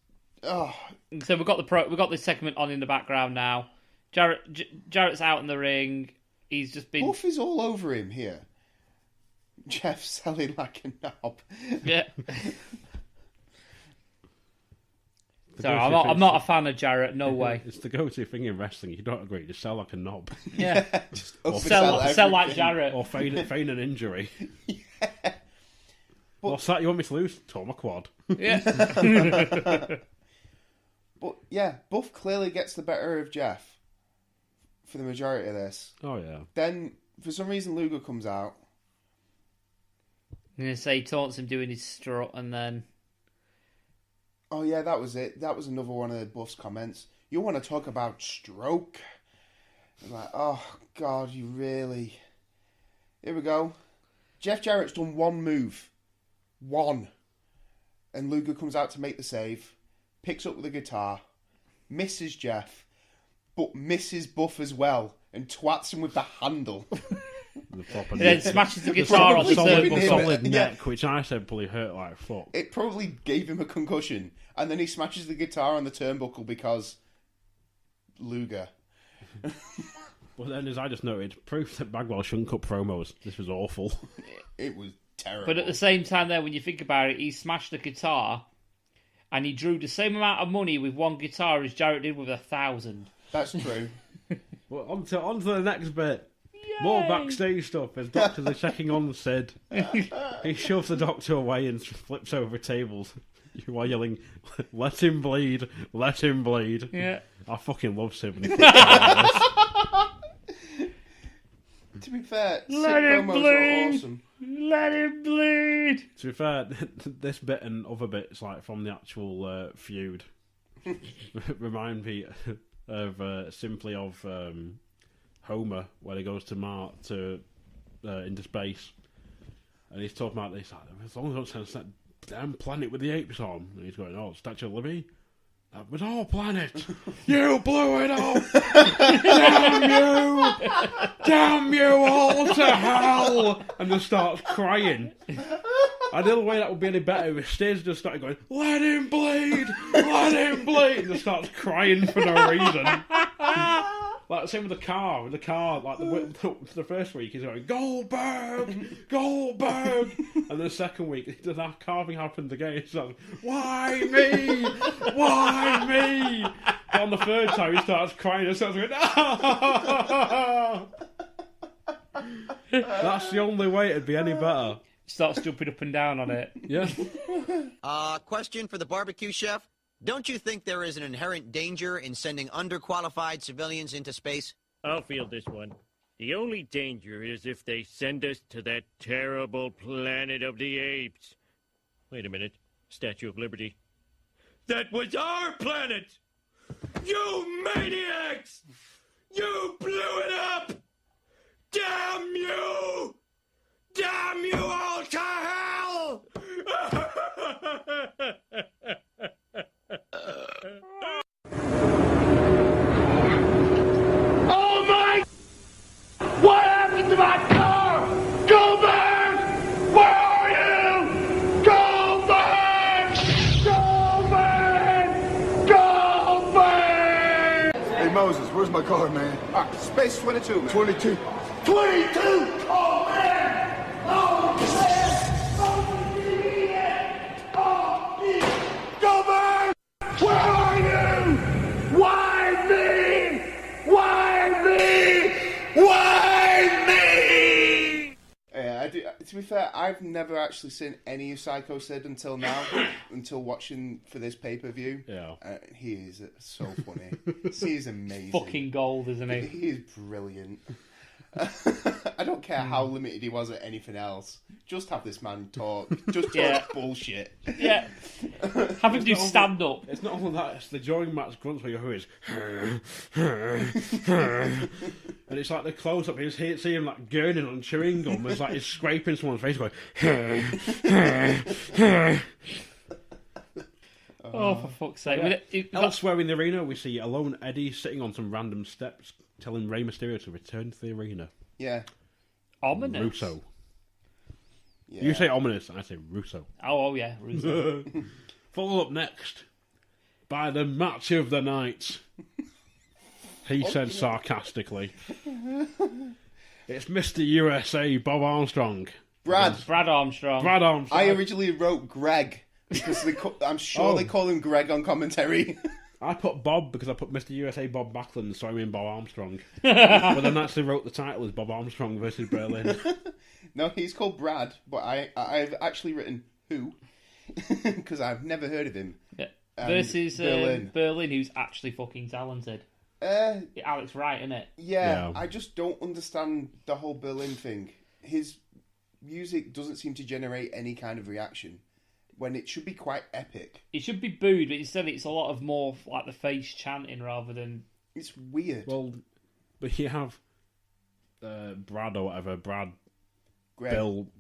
Oh, So we've got this segment on in the background now. Jarrett's out in the ring. He's just been Buff is all over him here. Jeff selling like a knob. yeah. The Sorry, go-to I'm thing- not a fan of Jarrett. No way. It's the go-to thing in wrestling. You don't agree, just sell like a knob. Yeah, Just sell oversell like everything. Jarrett. Or feign an injury. What's that you want me to lose? Tore my quad. Yeah. But yeah, Buff clearly gets the better of Jeff for the majority of this. Oh, yeah. Then for some reason, Luger comes out. I'm going to say he taunts him doing his strut, and then... Oh, yeah, that was it. That was another one of the Buff's comments. You want to talk about stroke? I'm like, oh, God, you really... Here we go. Jeff Jarrett's done one move. One. And Luger comes out to make the save, picks up the guitar, misses Jeff, but misses Buff as well, and twats him with the handle. And then smashes the guitar on the solid neck, which I said probably hurt like fuck. It probably gave him a concussion, and then he smashes the guitar on the turnbuckle because Luger. Well, then, as I just noted, proof that Bagwell shouldn't cut promos. This was awful. It was terrible. But at the same time, there, when you think about it, he smashed the guitar, and he drew the same amount of money with one guitar as Jarrett did with 1,000. That's true. Well, on to the next bit. Yay! More backstage stuff as doctors are checking on Sid. He shoves the doctor away and flips over tables while yelling, "Let him bleed, let him bleed." Yeah. I fucking love Sid when he flips like this. To be fair, Let him promos bleed. are awesome. Let him bleed. To be fair, this bit and other bits like from the actual feud remind me of simply of Homer when he goes to into space, and he's talking about this. Like, as long as I don't send that damn planet with the apes on, and he's going, "Oh, Statue of Liberty. That was our planet. You blew it up. Damn you! Damn you all to hell!" And just starts crying. And the other way that would be any better if Stiz just started going, "Let him bleed! Let him bleed!" and just starts crying for no reason. Like the same with the car. Like the first week he's going, "Goldberg! Goldberg!" And the second week, that carving happened again. He's like, "Why me? Why me?" But on the third time he starts crying and starts going, "Ah!" That's the only way it'd be any better. Starts jumping up and down on it. Yeah. Question for the barbecue chef. Don't you think there is an inherent danger in sending underqualified civilians into space? I'll field this one. The only danger is if they send us to that terrible planet of the apes. Wait a minute. Statue of Liberty. That was our planet! You maniacs! You blew it up! Damn you! Damn you all to hell! Oh my! What happened to my car? Goldberg! Where are you? Goldberg! Goldberg! Goldberg! Hey Moses, where's my car, man? Space 22, man. 22. 22! Oh man! Oh man! Oh idiot! Oh idiot! Goldberg! Where are you? Why me? Why me? Why me? Yeah, to be fair, I've never actually seen any of Psycho Sid until now, until watching for this pay-per-view. Yeah. He is so funny. He is amazing. Fucking gold, isn't he? He is brilliant. I don't care how limited he was at anything else. Just have this man talk. Just talk bullshit. Yeah. Have him do stand up. It's not only that, it's the during Matt's grunts where you hear his and it's like the close up, you just see him like gurning on chewing gum. It's like he's scraping someone's face going Oh, for fuck's sake. Yeah. Elsewhere in the arena, we see alone Eddie sitting on some random steps, telling Rey Mysterio to return to the arena. Yeah. Ominous. Russo. Yeah. You say ominous, I say Russo. Oh yeah, Russo. Follow up next by the match of the night. He said sarcastically. It's Mr. USA, Bob Armstrong. Brad Armstrong. Brad Armstrong. I originally wrote Greg because I'm sure they call him Greg on commentary. I put Bob because I put Mr. USA Bob Backlund, so I mean Bob Armstrong. But then actually wrote the title as Bob Armstrong versus Berlyn. No, he's called Brad, but I've actually written who because I've never heard of him. Yeah. Versus Berlyn. Berlyn, who's actually fucking talented. Alex Wright, isn't it? Yeah, I just don't understand the whole Berlyn thing. His music doesn't seem to generate any kind of reaction when it should be quite epic. It should be booed, but instead it's a lot of more like the face chanting rather than... It's weird. Well, but you have Brad or whatever, Greg,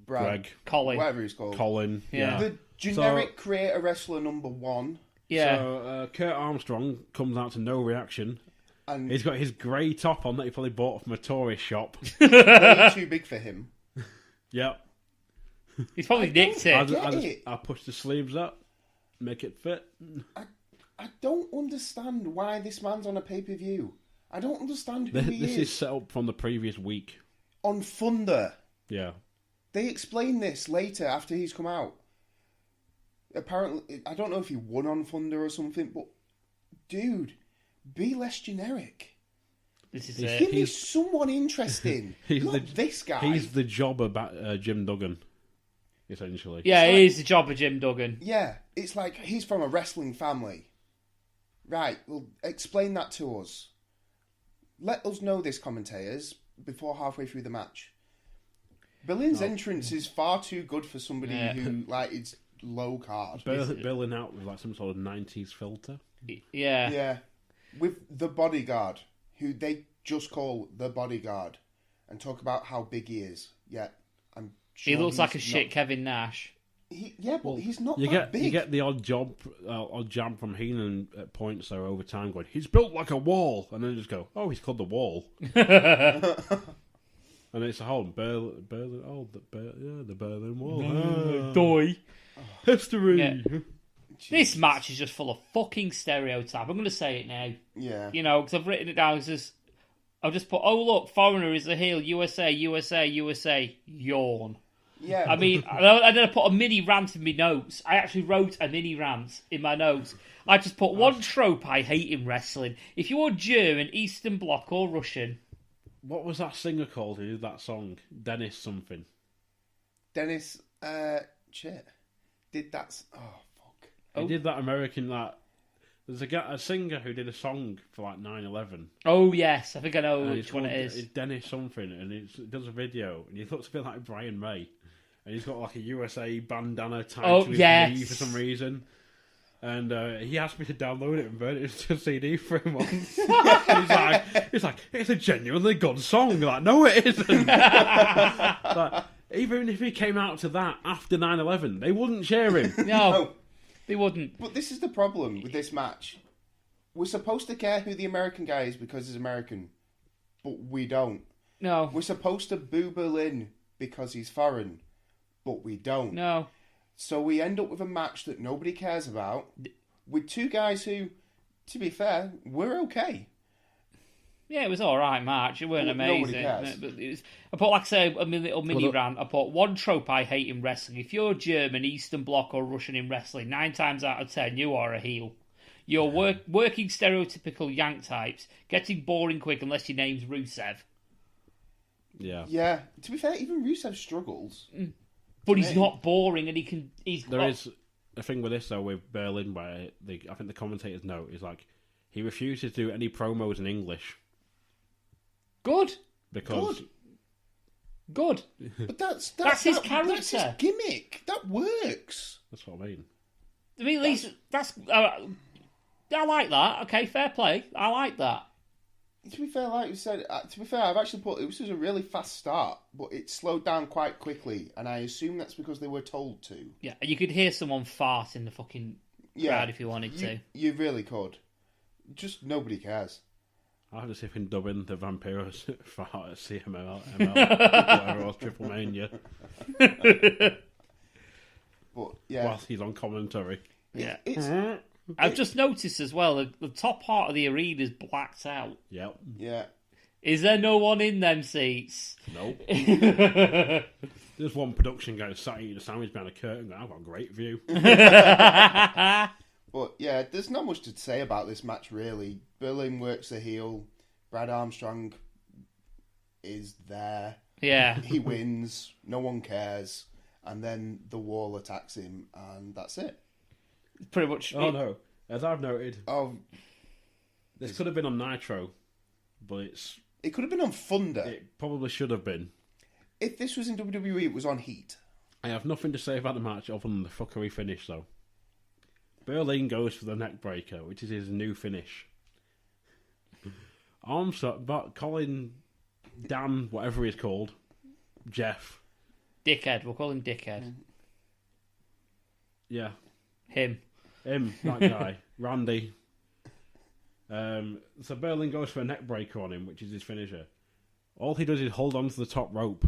Greg, Colin. whatever he's called. Colin. Yeah. The generic creator wrestler number 1. Yeah. So Kurt Armstrong comes out to no reaction. And He's got his grey top on that he probably bought from a tourist shop. way too big for him. Yep. He's probably nicked it. I push the sleeves up, make it fit. I don't understand why this man's on a pay-per-view. I don't understand who he This is. is set up from the previous week. On Thunder. Yeah. They explain this later after he's come out. Apparently, I don't know if he won on Thunder or something, but dude, be less generic. This is Give me someone interesting. Not this guy. He's the job about Jim Duggan, essentially. Yeah, it is the job of Jim Duggan. Yeah, it's like he's from a wrestling family. Right, well, explain that to us. Let us know this, commentators, before halfway through the match. Berlyn's entrance is far too good for somebody who, like, is low card. Berlyn out with like some sort of 90s filter. Yeah. Yeah. With the bodyguard, who they just call the bodyguard, and talk about how big he is. Yeah, I'm sure He looks like a he's shit not- Kevin Nash. But he's not You that get big. you get the odd jab from Heenan at points though over time, going, he's built like a wall, and then just go, oh, he's called the Wall. And it's a whole Berlin. Oh, the Berlin Wall. Doy. History. Yeah. This match is just full of fucking stereotype. I'm going to say it now. Yeah. You know, because I've written it down. I've just put, oh, look, Foreigner is the heel. USA, USA, USA. Yawn. Yeah. I mean, and then I put a mini rant in my notes. I actually wrote a mini rant in my notes. I just put one trope I hate in wrestling. If you're German, Eastern Bloc, or Russian... What was that singer called who did that song? Dennis something. Dennis, shit. Did that... Oh, fuck. He did that American, there's a singer who did a song for like 9/11. Oh, yes. I think I know And which one it is. It's Dennis something, and it does a video, and he looks a bit like Brian May. And he's got like a USA bandana tied to his knee for some reason. And he asked me to download it and burn it to a CD for him once. he's like, it's a genuinely good song. Like, no, it isn't. Like, even if he came out to that after 9/11, they wouldn't cheer him. No, they wouldn't. But this is the problem with this match. We're supposed to care who the American guy is because he's American, but we don't. No. We're supposed to boo Berlyn because he's foreign, but we don't. No. So we end up with a match that nobody cares about, with two guys who, to be fair, were okay. Yeah, it was all right match. It weren't amazing. Nobody cares. But it was, I put, like I say, a little mini rant. I put one trope I hate in wrestling. If you're German, Eastern Bloc, or Russian in wrestling, 9 times out of 10, you are a heel. You're working stereotypical Yank types, getting boring quick unless your name's Rusev. Yeah. Yeah. To be fair, even Rusev struggles. But he's not boring, and There is a thing with this though with Berlyn where I think the commentators note is like he refuses to do any promos in English. Good. Because Good. But that's his character. That's his gimmick. That works. That's what I mean. I mean, at least that's. I like that. Okay, fair play. I like that. To be fair, like you said, I've actually put it was a really fast start, but it slowed down quite quickly, and I assume that's because they were told to. Yeah, you could hear someone fart in the fucking crowd if you wanted to. You really could. Just nobody cares. I'll have to see if I can dub in the Vampiros for CML, whatever else, Triple Mania. But yeah, Whilst he's on commentary. Yeah. it's I've just noticed as well, the top part of the arena is blacked out. Yep. yeah. Is there no one in them seats? Nope. There's one production guy sat eating a sandwich behind a curtain going, I've got a great view. But yeah, there's not much to say about this match really. Berlyn works the heel. Brad Armstrong is there. Yeah. He wins. No one cares. And then the Wall attacks him, and that's it. Pretty much. Oh no. As I've noted, Oh, This could have been on Nitro, but It could have been on Thunder. it probably should have been. If this was in WWE, it was on Heat. I have nothing to say about the match other than the fuckery finish, though. Berlyn goes for the neck breaker, which is his new finish. Armstrong, but Colin, Dan, whatever he's called, Jeff. Dickhead. We'll call him Dickhead. Yeah. Him, that guy. Randy. So Berlyn goes for a neck breaker on him, which is his finisher. All he does is hold on to the top rope.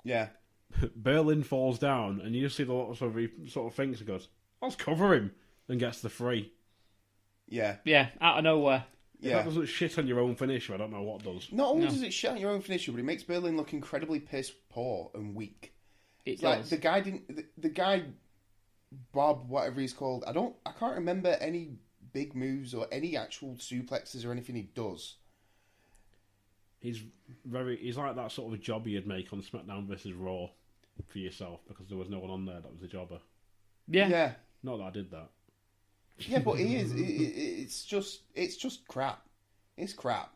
Yeah. Berlyn falls down, and you just see the lot of he sort of thinks and goes, "Let's cover him," and gets the free. Yeah. Yeah, out of nowhere. If that doesn't shit on your own finisher, I don't know what does. Not only does it shit on your own finisher, but it makes Berlyn look incredibly piss poor and weak. It Like does. the guy the guy Bob, whatever he's called. I can't remember any big moves or any actual suplexes or anything he does. He's like that sort of a jobber you'd make on SmackDown versus Raw for yourself because there was no one on there that was a jobber. Yeah. Yeah. Not that I did that. Yeah, but he is. It's just crap. It's crap.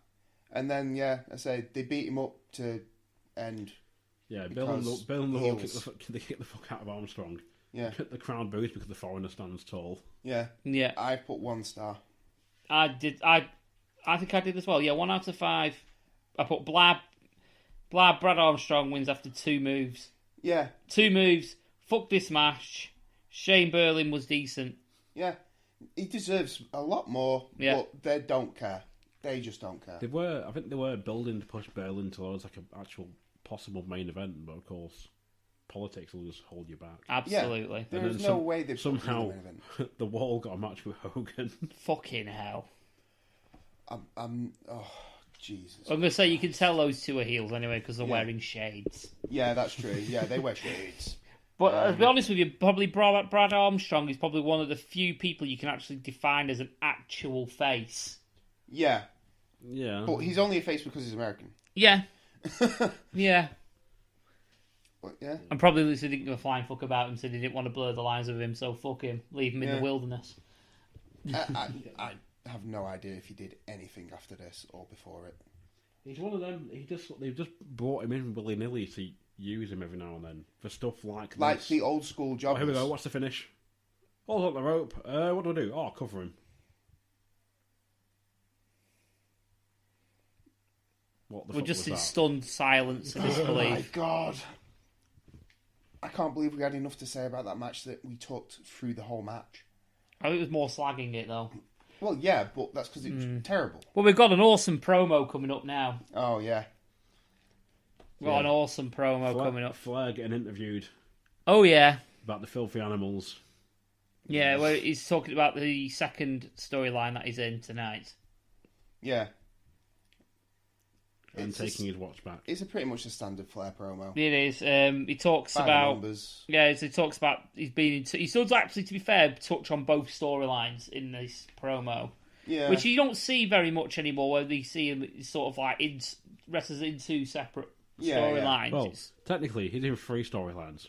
And then, yeah, I say they beat him up to end. Yeah, Bill and LeRoux kick the fuck out of Armstrong. Yeah. The crowd boos because the foreigner stands tall. Yeah. Yeah. I put 1 star. I did. I think I did as well. Yeah, 1 out of 5. I put Brad Armstrong wins after 2 moves. Yeah. 2 moves. Fuck this match. Shane Berlyn was decent. Yeah. He deserves a lot more, but they don't care. They just don't care. I think they were building to push Berlyn towards like an actual possible main event, but of course, politics will just hold you back. Absolutely. Yeah. There's no way they've somehow the Wall got a match with Hogan. Fucking hell. Oh, Jesus. I'm going to say you can tell those two are heels anyway because they're wearing shades. Yeah, that's true. Yeah, they wear shades. But to be honest with you, probably Brad Armstrong is probably one of the few people you can actually define as an actual face. Yeah. Yeah. But he's only a face because he's American. Yeah. Yeah. But, yeah. And probably Lucy didn't give a flying fuck about him, so they didn't want to blur the lines with him, so fuck him. Leave him in the wilderness. I have no idea if he did anything after this or before it. He's one of them. They've just brought him in willy nilly to use him every now and then for stuff like this. Like the old school jobbers. Here we go. What's the finish? Hold up the rope. What do I do? Oh, cover him. What the We're fuck just was in that? stunned silence and Oh my disbelief. God. I can't believe we had enough to say about that match that we talked through the whole match. I think it was more slagging it, though. Well, yeah, but that's because it was terrible. Well, we've got an awesome promo coming up now. Oh, yeah. We've got an awesome promo coming up. Flair getting interviewed Oh, yeah. about the filthy animals. Yeah, well, he's talking about the second storyline that he's in tonight. Yeah. And taking his watch back. It's pretty much a standard Flair promo. It is. He talks Bang about... numbers. Yeah, so he talks about... He does actually, to be fair, touch on both storylines in this promo. Yeah. Which you don't see very much anymore, where you see him sort of like wrestlers in 2 separate storylines. Well, technically, he's in 3 storylines.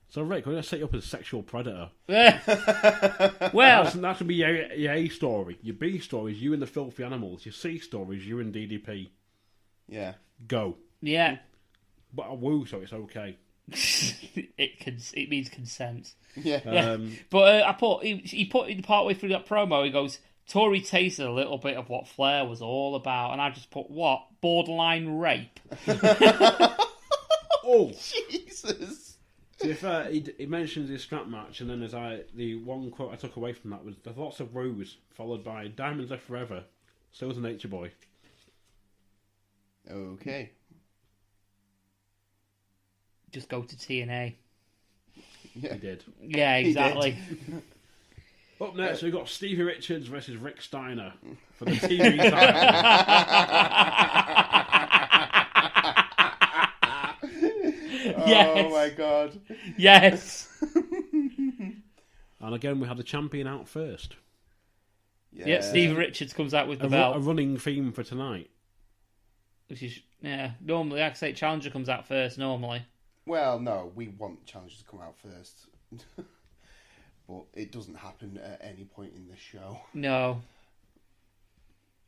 So, Rick, we're going to set you up as a sexual predator. Well... That should be your A story. Your B story is you and the filthy animals. Your C story is you and DDP. Yeah. Go. Yeah. But I woo, so it's okay. It means consent. Yeah. But he put in partway through that promo, he goes, Tory tasted a little bit of what Flair was all about, and I just put, what? Borderline rape? Oh! Jesus! To be fair, he mentions his strap match, and then the one quote I took away from that was, there's lots of roos, followed by Diamonds Are Forever, so's a Nature Boy. Okay. Just go to TNA. Yeah. He did. Yeah, exactly. Up next, we've got Stevie Richards versus Rick Steiner for the TV title. Yes. Oh my God. Yes. And again, we had the champion out first. Yeah, Steve Richards comes out with the belt. A running theme for tonight. Which is, normally, like I say, Challenger comes out first, normally. Well, no, we want challengers to come out first. But it doesn't happen at any point in the show. No.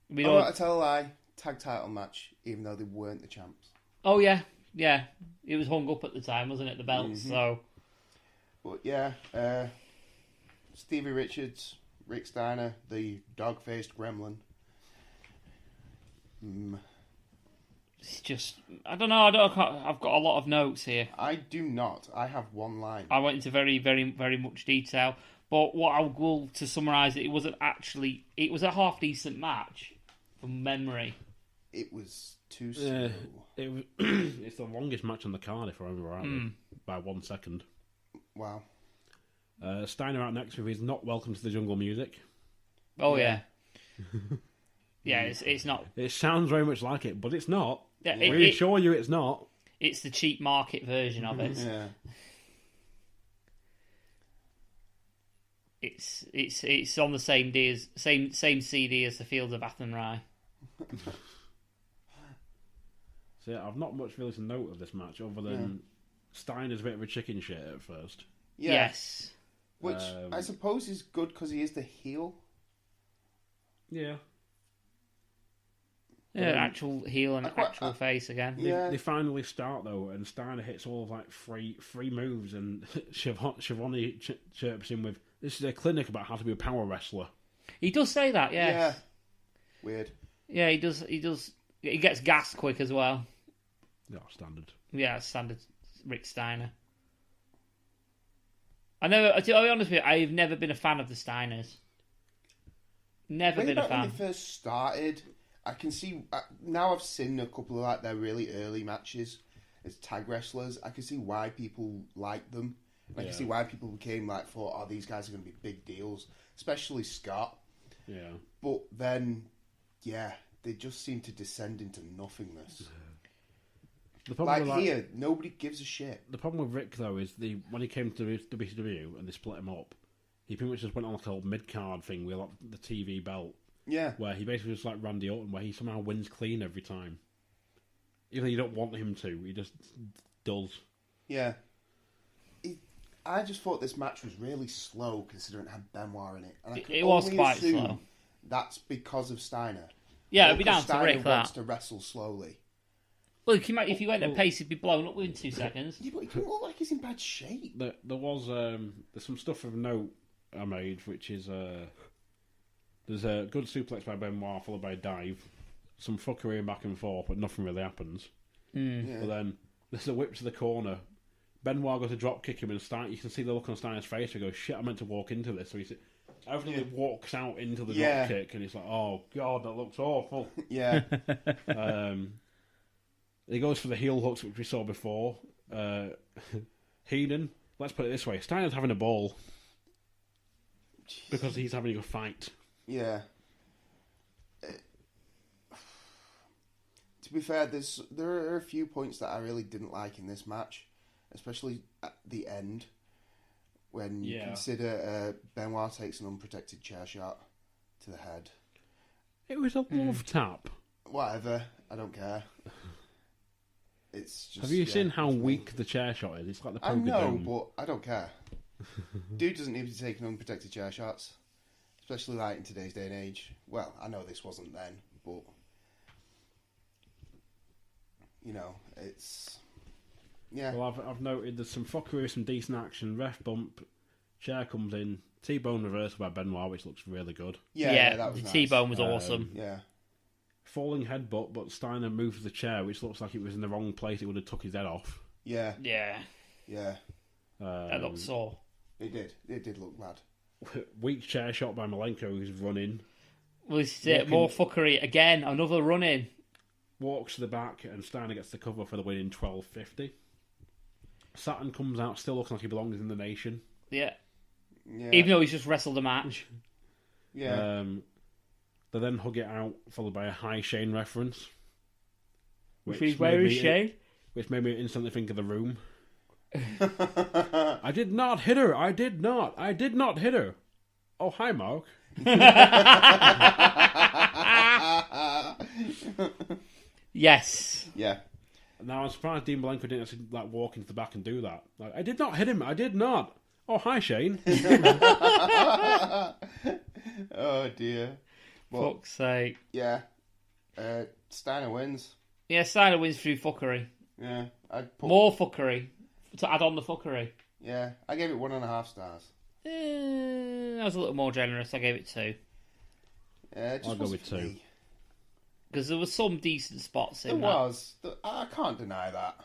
We I'm don't... not to tell a lie. Tag title match, even though they weren't the champs. Oh, yeah. It was hung up at the time, wasn't it, the belts, so... But yeah, Stevie Richards, Rick Steiner, the dog-faced gremlin. It's just... I don't know, I've got a lot of notes here. I do not. I have one line. I went into very, very, very much detail. But what I will, to summarise it, it was a half-decent match, from memory. It was too slow. It's the longest match on the card, if I remember rightly, by 1 second. Wow. Steiner out next with his Not Welcome to the Jungle music. Oh, yeah. Yeah, it's not... It sounds very much like it, but it's not. Yeah, We assure you it's not. It's the cheap market version of it. Yeah. It's on the same CD as the Fields of Athenry. So yeah, I've not much really to note of this match, other than Steiner's a bit of a chicken shit at first. Yeah. Yes. Which I suppose is good because he is the heel. Yeah. Yeah, actual heel and actual face again. They finally start though, and Steiner hits all of like three moves, and Schiavone chirps in with, "This is a clinic about how to be a power wrestler." He does say that, yes. Yeah. Weird. Yeah, he does. He gets gassed quick as well. Yeah, standard. Yeah, standard Rick Steiner. I'll be honest with you, I've never been a fan of the Steiners. Never Way been a back fan. when they first started, I can see... now I've seen a couple of like their really early matches as tag wrestlers. I can see why people like them. I can see why people became like, thought, oh, these guys are going to be big deals. Especially Scott. Yeah. But then, yeah, they just seem to descend into nothingness. The problem Like here, nobody gives a shit. The problem with Rick though is when he came to WCW and they split him up, he pretty much just went on like a mid card thing with like the TV belt. Yeah. Where he basically just like Randy Orton, where he somehow wins clean every time. Even though you don't want him to, he just does. Yeah. I just thought this match was really slow considering it had Benoit in it. And it was quite slow. That's because of Steiner. Yeah, it'd be down to Steiner Rick, wants that. to wrestle slowly. Look, if he went at pace, he'd be blown up within 2 seconds. Yeah, but he doesn't look like he's in bad shape. There was there's some stuff of note I made, which is there's a good suplex by Benoit followed by a dive, some fuckery and back and forth, but nothing really happens. Yeah. But then there's a whip to the corner. Benoit goes to drop kick him, and you can see the look on Steiner's face. He goes, "Shit, I meant to walk into this." So he evidently walks out into the drop kick, and he's like, "Oh God, that looks awful." Yeah. He goes for the heel hooks, which we saw before. Heenan, let's put it this way: Steiner's having a ball because he's having a fight. Yeah. To be fair, there are a few points that I really didn't like in this match, especially at the end when you consider Benoit takes an unprotected chair shot to the head. It was a love tap. Whatever, I don't care. It's just. Have you seen how weak the chair shot is? It's like the poker I know, dome. but I don't care. Dude doesn't need to be taking unprotected chair shots, especially like in today's day and age. Well, I know this wasn't then, but you know, it's Well, I've noted there's some fuckery, some decent action. Ref bump, chair comes in, T-bone reversal by Benoit, which looks really good. Yeah, that was the nice. T-bone was awesome. Yeah. Falling headbutt, but Steiner moves the chair, which looks like it was in the wrong place. It would have took his head off. Yeah. Yeah. Yeah. That looked sore. It did. It did look bad. Weak chair shot by Malenko, who's running. Well, this is it. More fuckery again. Another run in. Walks to the back, and Steiner gets the cover for the win in 12:50. Saturn comes out, still looking like he belongs in the nation. Yeah. Yeah. Even though he's just wrestled a match. Yeah. They then hug it out, followed by a High Shane reference. Where is Shane? Which made me instantly think of The Room. I did not hit her. I did not hit her. Oh, hi, Mark. Yes. Yeah. Now, I'm surprised Dean Malenko didn't actually walk into the back and do that. I did not hit him. I did not. Oh, hi, Shane. Oh, dear. Fuck's sake. Yeah. Steiner wins. Yeah, Steiner wins through fuckery. Yeah. More fuckery. To add on the fuckery. Yeah. I gave it 1.5 stars. I was a little more generous. I gave it 2. Yeah, I'll go with 2. Because there were some decent spots in There that. was. I can't deny that.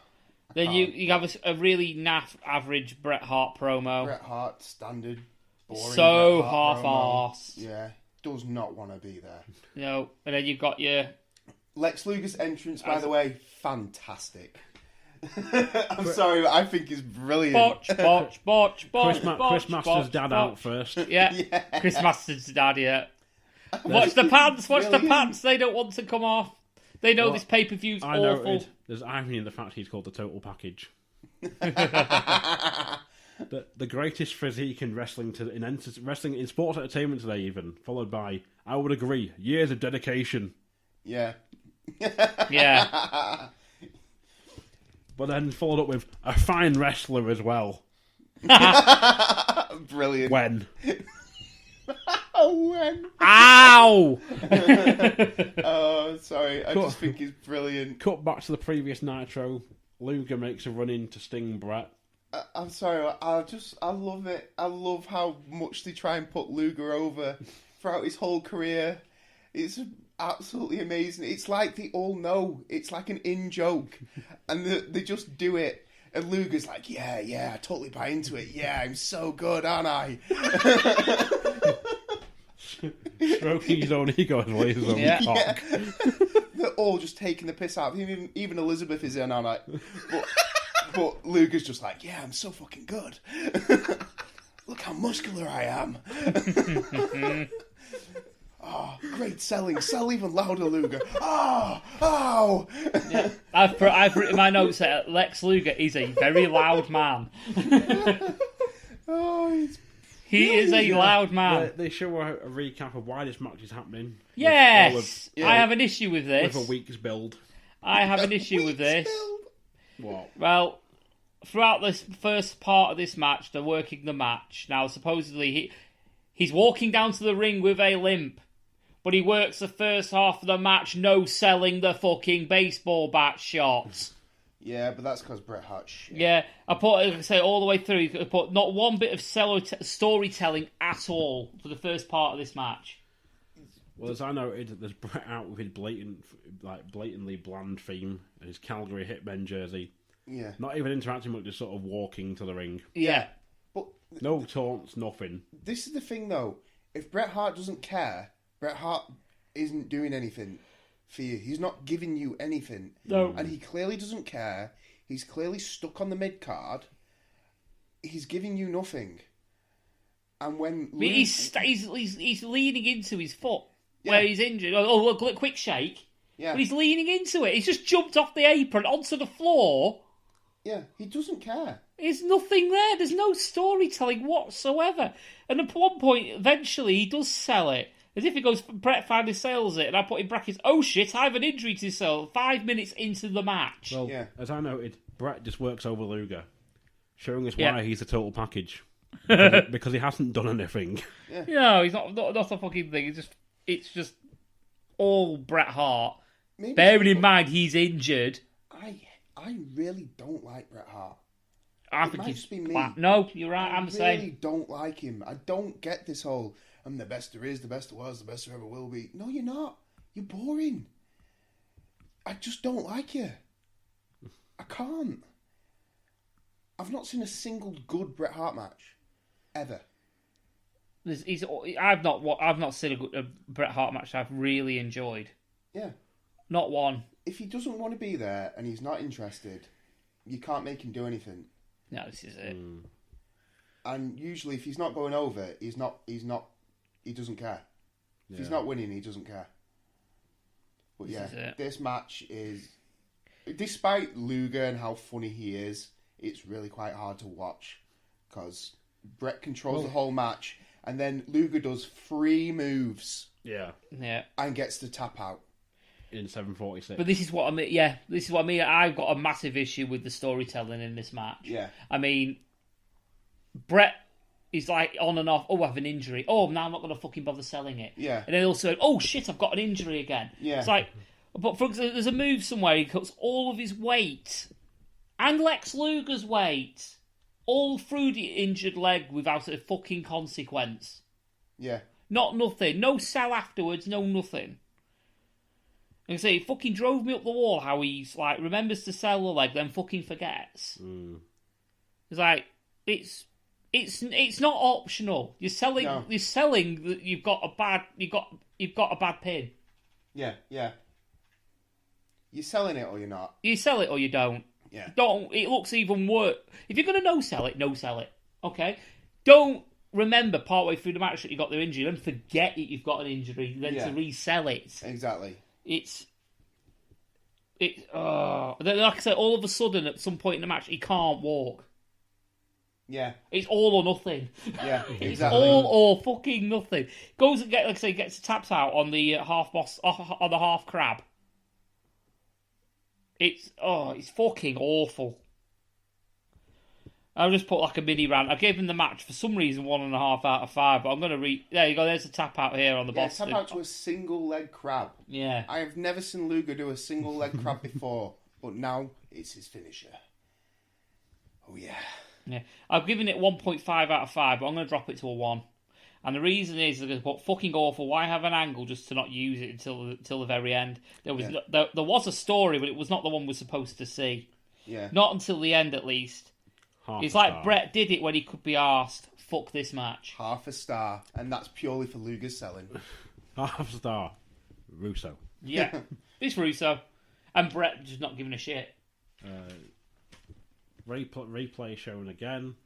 Then you have a really naff average Bret Hart promo. Bret Hart, standard, boring So Bret Hart promo. half-assed. Yeah. Does not want to be there. No, and then you've got your... Lex Luger's entrance, by the way, fantastic. I'm sorry, but I think it's brilliant. Botch. Chris Masters' dad out first. Yeah. Chris Masters' dad, yeah. Watch the pants, they don't want to come off. They know this pay-per-view's I awful. noted there's irony in the fact he's called the Total Package. the greatest physique in wrestling, wrestling in sports entertainment today, even, followed by, I would agree, years of dedication. Yeah. Yeah. But then followed up with a fine wrestler as well. Brilliant. When? When? Ow! Oh, sorry. I just think he's brilliant. Cut back to the previous Nitro. Luger makes a run in to sting Bret. I'm sorry. I love it. I love how much they try and put Luger over throughout his whole career. It's absolutely amazing. It's like they all know. It's like an in-joke. And they just do it. And Luger's like, yeah, I totally buy into it. Yeah, I'm so good, aren't I? Stroking his own ego as well as his own cock. They're all just taking the piss out of him. Even Elizabeth is in on it. But Luger's just like, yeah, I'm so fucking good. Look how muscular I am. Oh, great selling. Sell even louder, Luger. Oh. Yeah. I've written my notes that Lex Luger is a very loud man. He is a loud man. They show a recap of why this match is happening. Yes! I have an issue with this. With a week's build. I have an issue with this. What? Well, throughout this first part of this match, they're working the match. Now, supposedly, he's walking down to the ring with a limp. But he works the first half of the match, no selling the fucking baseball bat shots. Yeah, but that's because Bret Hart shit. Yeah, I say all the way through, I put not one bit of storytelling at all for the first part of this match. Well, as I noted, there's Bret out with his blatantly bland theme and his Calgary Hitmen jersey. Yeah. Not even interacting much, just sort of walking to the ring. Yeah. But no taunts, nothing. This is the thing, though. If Bret Hart doesn't care, Bret Hart isn't doing anything for you. He's not giving you anything. No. And he clearly doesn't care. He's clearly stuck on the mid-card. He's giving you nothing. And when... He's leaning into his foot where he's injured. Oh, look, quick shake. Yeah. But he's leaning into it. He's just jumped off the apron onto the floor. Yeah, he doesn't care. There's nothing there. There's no storytelling whatsoever. And at one point, eventually, he does sell it. As if he goes, Bret finally sells it, and I put in brackets, oh shit, I have an injury to sell 5 minutes into the match. Well, as I noted, Bret just works over Luger, showing us why he's a total package. Because he hasn't done anything. Yeah. No, he's not a fucking thing. It's just all Bret Hart. Maybe bearing in mind he's injured. I really don't like Bret Hart. I think he's just me. No, you're right. I'm the same. I really don't like him. I don't get this whole, I'm the best there is, the best there was, the best there ever will be. No, you're not. You're boring. I just don't like you. I can't. I've not seen a single good Bret Hart match. Ever. I've not seen a good Bret Hart match I've really enjoyed. Yeah. Not one. If he doesn't want to be there and he's not interested, you can't make him do anything. No, this is it. And usually, if he's not going over, he doesn't care. If he's not winning, he doesn't care. But this match is, despite Luger and how funny he is, it's really quite hard to watch because Bret controls the whole match, and then Luger does 3 moves. Yeah. And gets the tap out. In 7:46. But this is what I mean. Yeah, this is what I mean. I've got a massive issue with the storytelling in this match. Yeah. I mean, Bret he's like on and off. Oh, I have an injury. Oh, now I'm not going to fucking bother selling it. Yeah. And then also, oh shit, I've got an injury again. Yeah. It's like, but for example, there's a move somewhere he cuts all of his weight and Lex Luger's weight all through the injured leg without a fucking consequence. Yeah. Not nothing. No sell afterwards. No nothing. And I say, it fucking drove me up the wall how he's like remembers to sell the leg, then fucking forgets. It's like it's not optional. You're selling. No. You're selling that you've got a bad pin. Yeah. Yeah. You're selling it or you're not. You sell it or you don't. Yeah. Don't. It looks even worse. If you're gonna no sell it. Okay. Don't remember partway through the match that you got the injury, then forget that you've got an injury, then to resell it. Exactly. Then, like I said, all of a sudden at some point in the match he can't walk. Yeah. It's all or nothing. Yeah. It's Exactly. all or fucking nothing. Goes and gets the taps out on the half boss on the half crab. It's fucking awful. I'll just put like a mini rant. I gave him the match for some reason 1.5 out of 5, but I'm going to there you go, there's a tap out here on the Boston. Tap out to a single leg crab. Yeah. I have never seen Luger do a single leg crab before, but now it's his finisher. Oh yeah. Yeah. I've given it 1.5 out of 5, but I'm going to drop it to a 1. And the reason is that fucking awful. Why have an angle just to not use it until the very end? There was a story, but it was not the one we're supposed to see. Yeah. Not until the end, at least. It's like Bret did it when he could be arsed. Fuck this match. Half a star, and that's purely for Luger's selling. Half a star. Russo. Yeah. It's Russo. And Bret just not giving a shit. Replay shown again.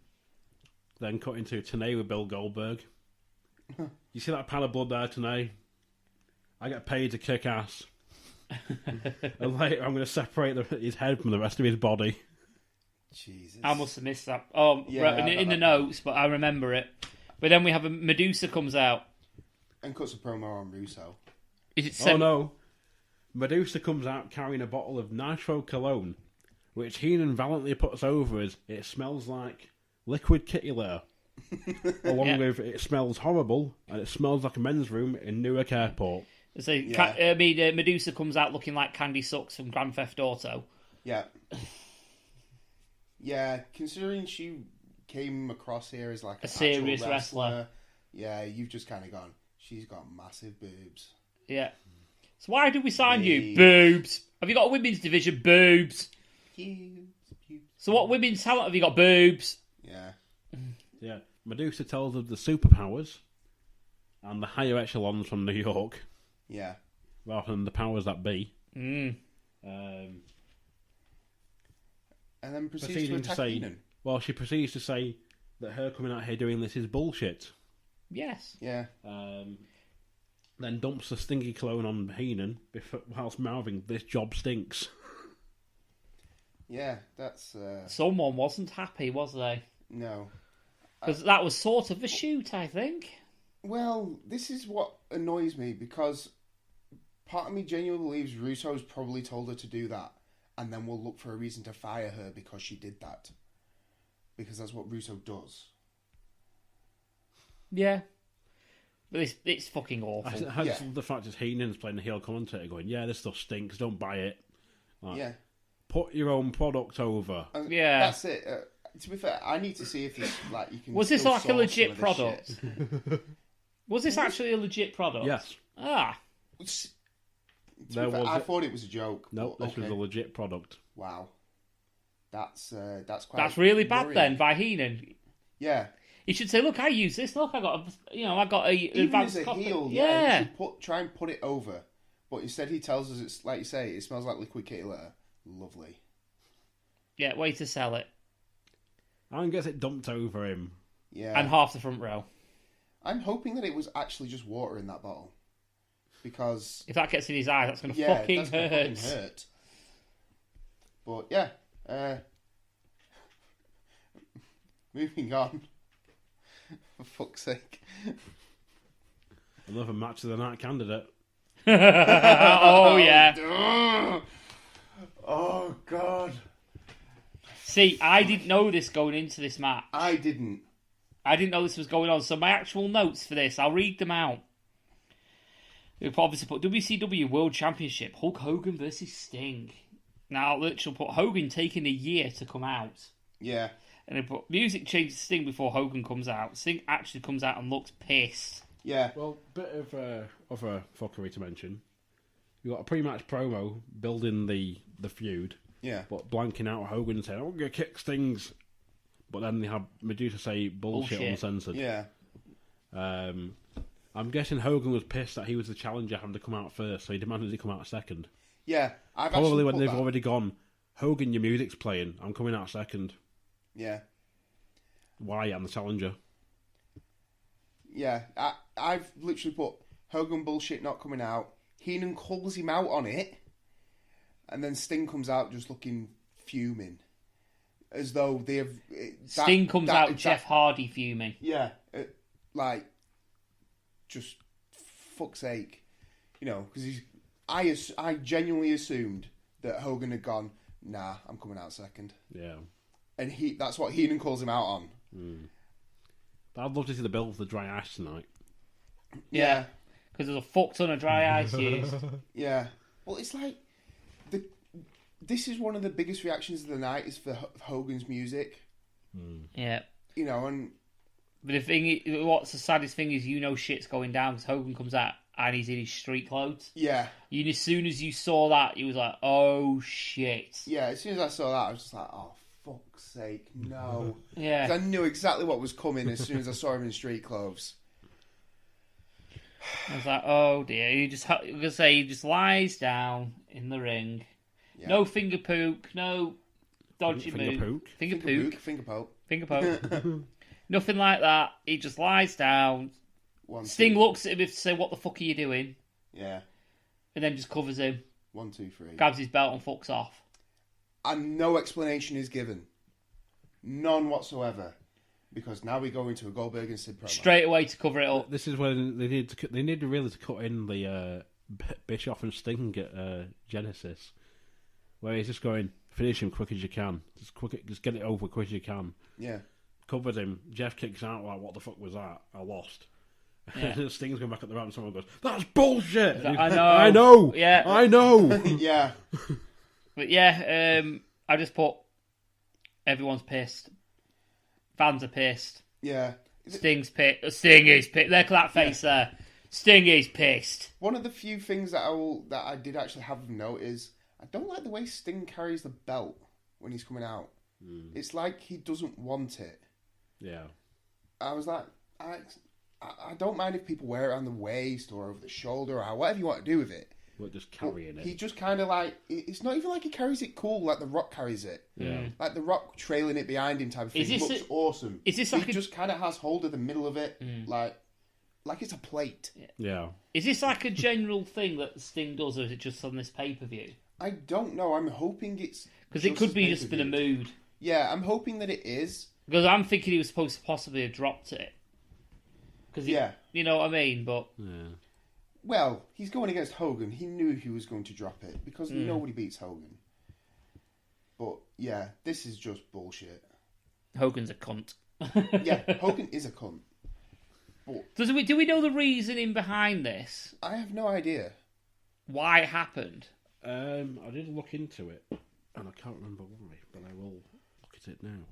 Then cut into Tenay with Bill Goldberg. You see that pile of blood there, Tenay? I get paid to kick ass. And later I'm going to separate his head from the rest of his body. Jesus. I must have missed that. Oh, Yeah, in the notes, but I remember it. But then we have a Medusa comes out. And cuts a promo on Russo. Is it Oh no. Medusa comes out carrying a bottle of nitro cologne, which Heenan valiantly puts over as it smells like liquid kitty litter. Along with it smells horrible and it smells like a men's room in Newark Airport. So, Medusa comes out looking like Candy Sucks from Grand Theft Auto. Yeah. Yeah, considering she came across here as like a serious wrestler. Yeah, you've just kind of gone, she's got massive boobs. Yeah. So why did we sign you? Boobs. Have you got a women's division? Boobs. So what women's talent have you got? Boobs. Yeah. Yeah. Medusa tells of the superpowers and the higher echelons from New York. Yeah. Rather than the powers that be. And then proceeds to attack Heenan. Well, she proceeds to say that her coming out here doing this is bullshit. Yes. Yeah. Then dumps the stinky cologne on Heenan whilst mouthing, "This job stinks." Yeah, that's... Someone wasn't happy, was they? No. Because that was sort of a shoot, I think. Well, this is what annoys me, because part of me genuinely believes Russo's probably told her to do that, and then we'll look for a reason to fire her because she did that. Because that's what Russo does. Yeah. But it's fucking awful. I just love the fact that Heenan's playing the heel commentator going, "Yeah, this stuff stinks, don't buy it." Like, yeah. Put your own product over. Yeah. That's it. To be fair, I need to see if this, like, you can... Was this like a legit product? Was this actually a legit product? Yes. Ah. I thought it was a joke. No, this was a legit product. Wow. That's quite... That's really bad worrying. then, by Heenan. Yeah. He should say, "Look, I use this. Look, I got a Even advanced as a copy." heel, yeah. He should try and put it over. But instead he tells us, it's like you say, it smells like liquid kitty litter. Lovely. Yeah, way to sell it. And gets it dumped over him. Yeah. And half the front row. I'm hoping that it was actually just water in that bottle. Because... if that gets in his eye, that's going to fucking hurt. But, yeah. Moving on. For fuck's sake. Another match of the night candidate. Oh, yeah. Oh, God. See, I didn't know this going into this match. I didn't. I didn't know this was going on. So my actual notes for this, I'll read them out. We've obviously put WCW World Championship, Hulk Hogan versus Sting. Now, literally put Hogan taking a year to come out. Yeah. And they put music changes Sting before Hogan comes out. Sting actually comes out and looks pissed. Yeah. Well, bit of a fuckery to mention. You got a pre-match promo building the feud. Yeah. But blanking out Hogan saying, "I'm gonna kick Sting's," but then they have Medusa say bullshit. Uncensored. Yeah. I'm guessing Hogan was pissed that he was the challenger having to come out first, so he demanded he come out second. Yeah. Probably when they've already gone, Hogan, your music's playing, I'm coming out second. Yeah. Why? I'm the challenger. Yeah. I've literally put Hogan bullshit not coming out. Heenan calls him out on it. And then Sting comes out just looking fuming. As though they have... Sting comes out Jeff Hardy fuming. Yeah. Like, just fuck's sake. You know, because I genuinely assumed that Hogan had gone, nah, I'm coming out second. Yeah. And that's what Heenan calls him out on. I'd love to see the bill for the dry ice tonight. Yeah. Because there's a fuck ton of dry ice used. Yeah. Well, it's like... This is one of the biggest reactions of the night is for Hogan's music. Yeah. You know, and... But what's the saddest thing is, you know, shit's going down because Hogan comes out and he's in his street clothes. Yeah. As soon as you saw that, you was like, oh shit. Yeah, as soon as I saw that, I was just like, oh, fuck's sake, no. Yeah. 'Cause I knew exactly what was coming as soon as I saw him in street clothes. I was like, oh dear. He just lies down in the ring. Yeah. No finger poke, no dodgy Finger move. poke. Finger poke. Finger poke. Finger poke. Nothing like that. He just lies down. Sting 2. looks at him to say, what the fuck are you doing? Yeah. And then just covers him. 1, 2, 3. Grabs his belt and fucks off. And no explanation is given. None whatsoever. Because now we go into a Goldberg and Sid promo. Straight away to cover it up. This is when they need really to cut in the Bischoff and Sting at Genesis, where he's just going, finish him quick as you can, just get it over quick as you can. Yeah. Covered him. Jeff kicks out like, what the fuck was that? I lost. Yeah. Sting's going back at the ramp and someone goes, that's bullshit! I know. I know! Yeah. I know! Yeah. But yeah, I just put, everyone's pissed. Fans are pissed. Yeah. Sting's pissed. Sting is pissed. Look at that face there. Sting is pissed. One of the few things that I did actually have of note is I don't like the way Sting carries the belt when he's coming out. It's like he doesn't want it. Yeah. I was like, I don't mind if people wear it on the waist or over the shoulder or whatever you want to do with it. But just carrying it. He just kind of like, it's not even like he carries it cool like The Rock carries it. Yeah. Like The Rock trailing it behind him type of thing. Is this looks awesome. Is this he like just kind of has hold of the middle of it, like it's a plate. Yeah. Is this like a general thing that Sting does, or is it just on this pay-per-view? I don't know. I'm hoping it's... Because it could be just been a mood. Yeah, I'm hoping that it is. Because I'm thinking he was supposed to possibly have dropped it. Because you know what I mean, but... Yeah. Well, he's going against Hogan. He knew he was going to drop it because nobody beats Hogan. But yeah, this is just bullshit. Hogan's a cunt. Yeah, Hogan is a cunt. But Do we know the reasoning behind this? I have no idea. Why it happened? I did look into it, and I can't remember why, but I will look at it now.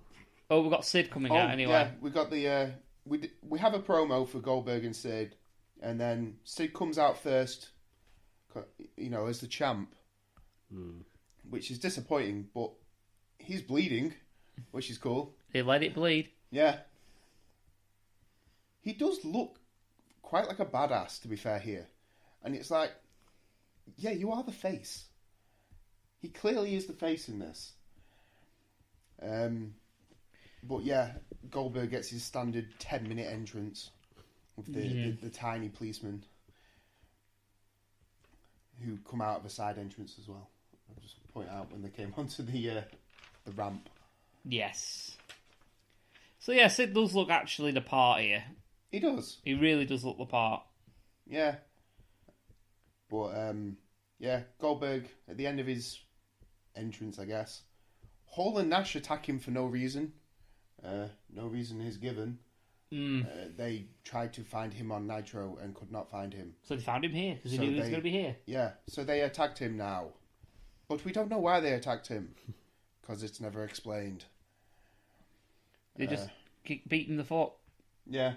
Oh, we've got Sid coming out anyway. Yeah, we got the we have a promo for Goldberg and Sid, and then Sid comes out first, you know, as the champ, which is disappointing, but he's bleeding, which is cool. They let it bleed. Yeah. He does look quite like a badass, to be fair here. And it's like, yeah, you are the face. He clearly is the face in this. But yeah, Goldberg gets his standard 10-minute entrance with the tiny policemen who come out of a side entrance as well. I'll just point out when they came onto the ramp. Yes. So yeah, Sid does look actually the part here. He does. He really does look the part. Yeah. But, yeah, Goldberg, at the end of his entrance, I guess, Hall and Nash attack him for no reason. No reason is given. They tried to find him on Nitro and could not find him. So they found him here because they So knew he was going to be here. Yeah, so they attacked him now. But we don't know why they attacked him, because it's never explained. They just keep beating the fuck. Yeah.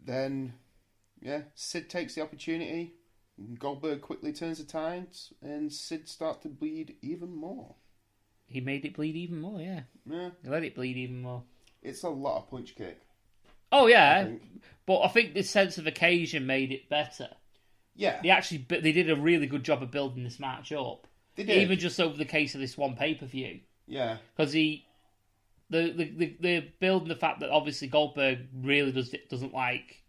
Then, Sid takes the opportunity. Goldberg quickly turns the tides, and Sid starts to bleed even more. He made it bleed even more, yeah. Yeah. He let it bleed even more. It's a lot of punch kick. Oh, yeah. I But I think the sense of occasion made it better. Yeah. They did a really good job of building this match up. They did. Even just over the case of this one pay-per-view. Yeah. Because they're building the fact that obviously Goldberg really doesn't like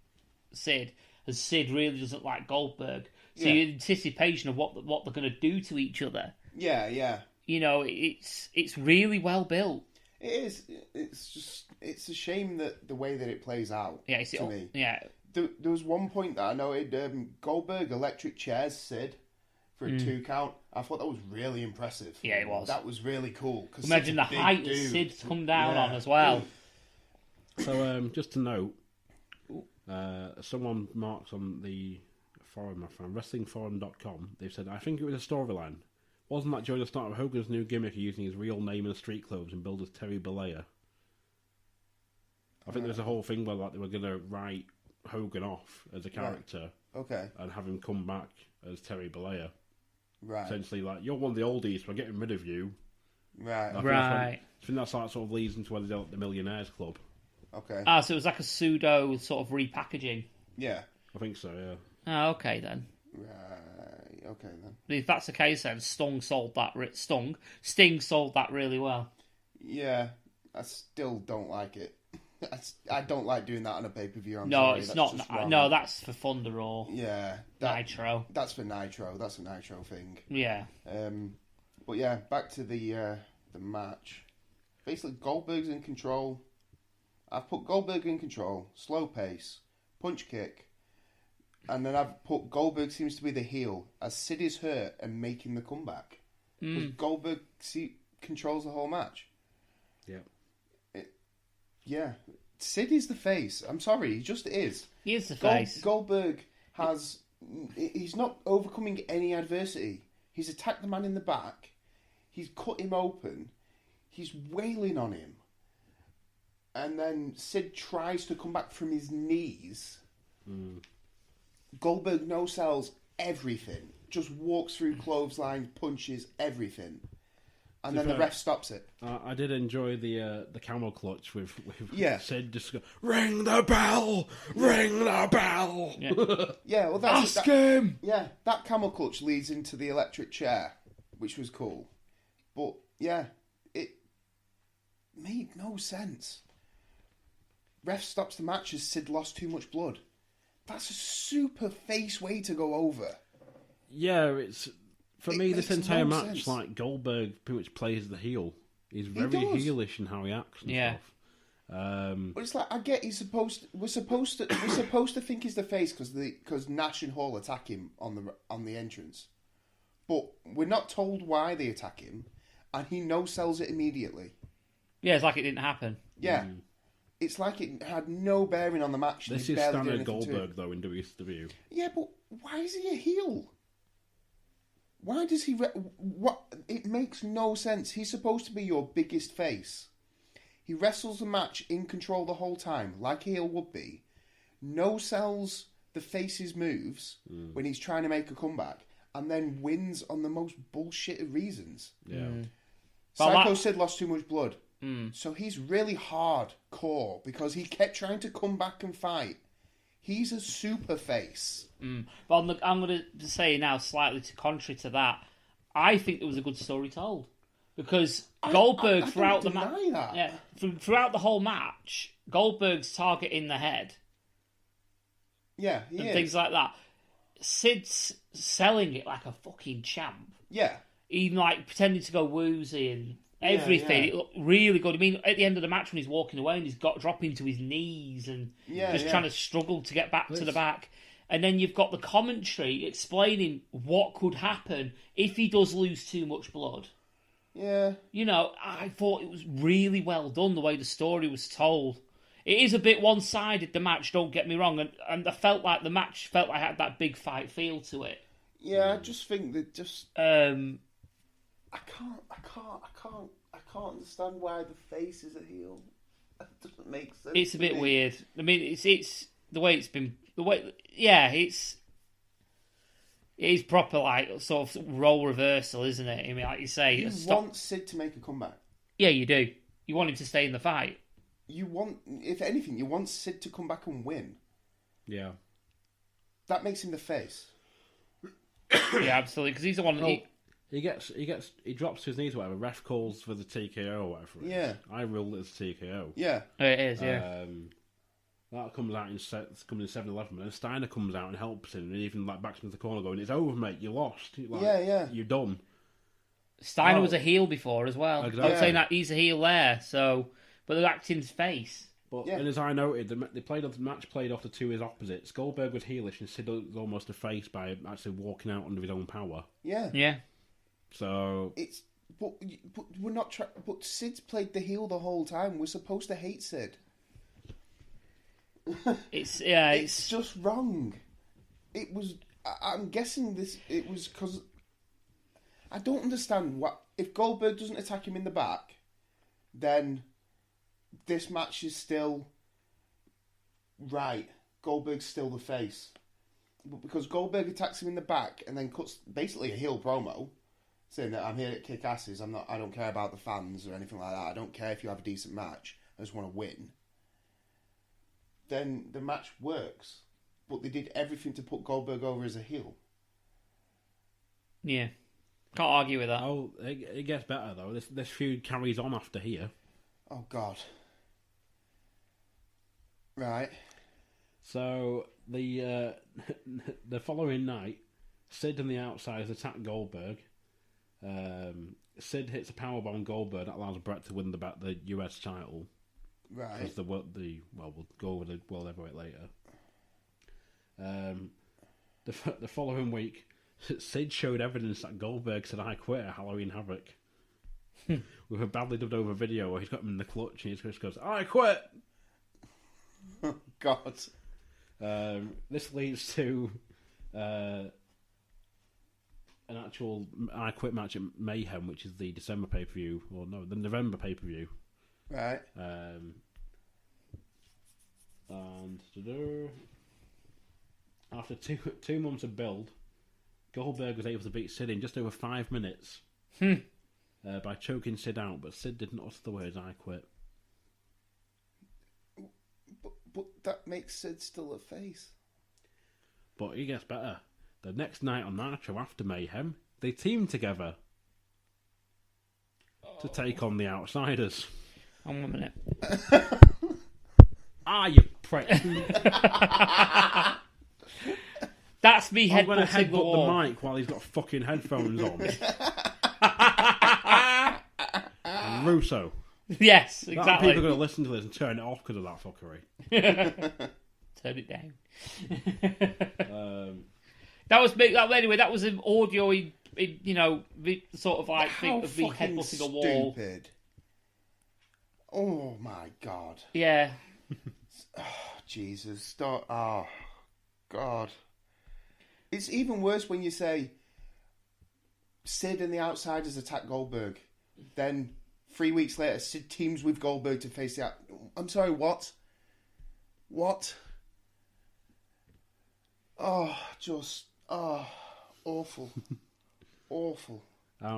Sid, and Sid really doesn't like Goldberg. So your anticipation of what they're going to do to each other. Yeah, yeah. You know, it's really well built. It is. It's a shame that the way that it plays out. Yeah, to me. Yeah. There was one point that I noted. Goldberg electric chairs Sid for a 2 count. I thought that was really impressive. Yeah, it was. That was really cool. Imagine the height that Sid's come down on as well. So, just to note, someone marks on the forum I found, WrestlingForum.com, they've said, I think it was a storyline. Wasn't that during the start of Hogan's new gimmick of using his real name and street clothes and billed as Terry Bollea? I think there's a whole thing where they were going to write Hogan off as a character. Okay. And have him come back as Terry Bollea. Right. Essentially, like, you're one of the oldies, we're getting rid of you. Right. I think that's sort of leads into where the Millionaires Club. Okay. So it was like a pseudo sort of repackaging. Yeah. I think so, yeah. Oh, okay then. Right. Okay then. If that's the case, then Sting sold that really well. Yeah. I still don't like it. I don't like doing that on a pay-per-view. It's not. No, that's for Thunder or Nitro. That's for Nitro. That's a Nitro thing. Yeah. But yeah, back to the match. Basically, Goldberg's in control. I've put Goldberg in control. Slow pace. Punch kick. And then I've put Goldberg seems to be the heel as Sid is hurt and making the comeback. Because Goldberg controls the whole match. Yeah. Yeah. Sid is the face. I'm sorry, he just is. He is the face. Goldberg he's not overcoming any adversity. He's attacked the man in the back. He's cut him open. He's wailing on him. And then Sid tries to come back from his knees. Goldberg no-sells everything. Just walks through clothesline, punches everything. And then the ref stops it. I did enjoy the camel clutch with Sid just go, ring the bell! Ring the bell! Yeah, well, Ask him! Yeah, that camel clutch leads into the electric chair, which was cool. But, yeah, it made no sense. Ref stops the match as Sid lost too much blood. That's a super face way to go over. Yeah, for me, this entire match, sense. like, Goldberg pretty much plays the heel. He's very heelish in how he acts and stuff. But it's like, I get we're supposed to think he's the face because Nash and Hall attack him on the entrance. But we're not told why they attack him, and he no-sells it immediately. Yeah, it's like it didn't happen. Yeah. It's like it had no bearing on the match. This is standard Goldberg, though, in WCW. Yeah, but why is he a heel? Why does he... what? It makes no sense. He's supposed to be your biggest face. He wrestles the match in control the whole time, like a heel would be. No-sells the face's moves when he's trying to make a comeback, and then wins on the most bullshit of reasons. Yeah. Psycho Sid lost too much blood. So he's really hardcore because he kept trying to come back and fight. He's a super face. But I'm going to say now, slightly to contrary to that, I think there was a good story told. Because Goldberg, throughout the match, throughout the whole match, Goldberg's targeting the head. Yeah, and things like that. Sid's selling it like a fucking champ. Yeah. Even like pretending to go woozy and everything. It looked really good. I mean, at the end of the match when he's walking away and he's dropping to his knees and trying to struggle to get back to the back. And then you've got the commentary explaining what could happen if he does lose too much blood. Yeah. You know, I thought it was really well done the way the story was told. It is a bit one-sided, the match, don't get me wrong, and I felt like the match felt like it had that big fight feel to it. Yeah, I just think that I can't understand why the face is a heel. That doesn't make sense. It's a bit me. weird. I mean, it's the way it's been. It is proper like sort of role reversal, isn't it? I mean, like you say, You want Sid to make a comeback. Yeah, you do. You want him to stay in the fight. You want, if anything, you want Sid to come back and win. Yeah. That makes him the face. Yeah, absolutely. Because he's the one. He drops to his knees or whatever. Ref calls for the TKO or whatever. Yeah. I ruled it as TKO. Yeah. It is. Yeah. That comes out in 7-11, and Steiner comes out and helps him, and even like backs into the corner, going, "It's over, mate. You lost. Like, yeah. You're done." Steiner was a heel before as well. Exactly. I was saying that he's a heel there. So, but they're acting his face. But and as I noted, the match played off the two his opposites. Goldberg was heelish, and Sid was almost a face by actually walking out under his own power. Yeah. Yeah. So but we're not. But Sid's played the heel the whole time. We're supposed to hate Sid. It's just wrong. It was. I'm guessing this. It was because I don't understand what if Goldberg doesn't attack him in the back, then this match is still right. Goldberg's still the face, but because Goldberg attacks him in the back and then cuts basically a heel promo, saying that I'm here to kick asses. I don't care about the fans or anything like that. I don't care if you have a decent match. I just want to win. Then the match works, but they did everything to put Goldberg over as a heel. Yeah, can't argue with that. Oh, it gets better though. This feud carries on after here. Oh God. Right. So the following night, Sid and the Outsiders attack Goldberg. Sid hits a powerbomb on Goldberg that allows Bret to win the US title. Right. Because we'll go over the World Heavyweight later. The following week, Sid showed evidence that Goldberg said "I quit" at Halloween Havoc with a badly dubbed over video where he's got him in the clutch and he just goes "I quit." Oh God. This leads to an actual "I quit" match at Mayhem, which is the December pay-per-view, or no, the November pay-per-view. Right. And after two months of build, Goldberg was able to beat Sid in just over 5 minutes by choking Sid out, but Sid didn't utter the words "I quit." But that makes Sid still a face. But he gets better. The next night on Nitro after Mayhem, they team together to take on the Outsiders. Hang on a minute. You prick. That's me I'm going to headbutting the headbutt wall. the mic while he's got fucking headphones on. Russo. Yes, That exactly. people are going to listen to this and turn it off because of that fuckery. Turn it down. That was big. Anyway, that was an audio. Sort of like thing of me headbutting a wall. Stupid. Oh my God. Yeah. Oh, Jesus. Stop. Oh, God. It's even worse when you say Sid and the Outsiders attack Goldberg. Then 3 weeks later, Sid teams with Goldberg to face the... I'm sorry, what? What? Oh, just... Oh, awful. Awful.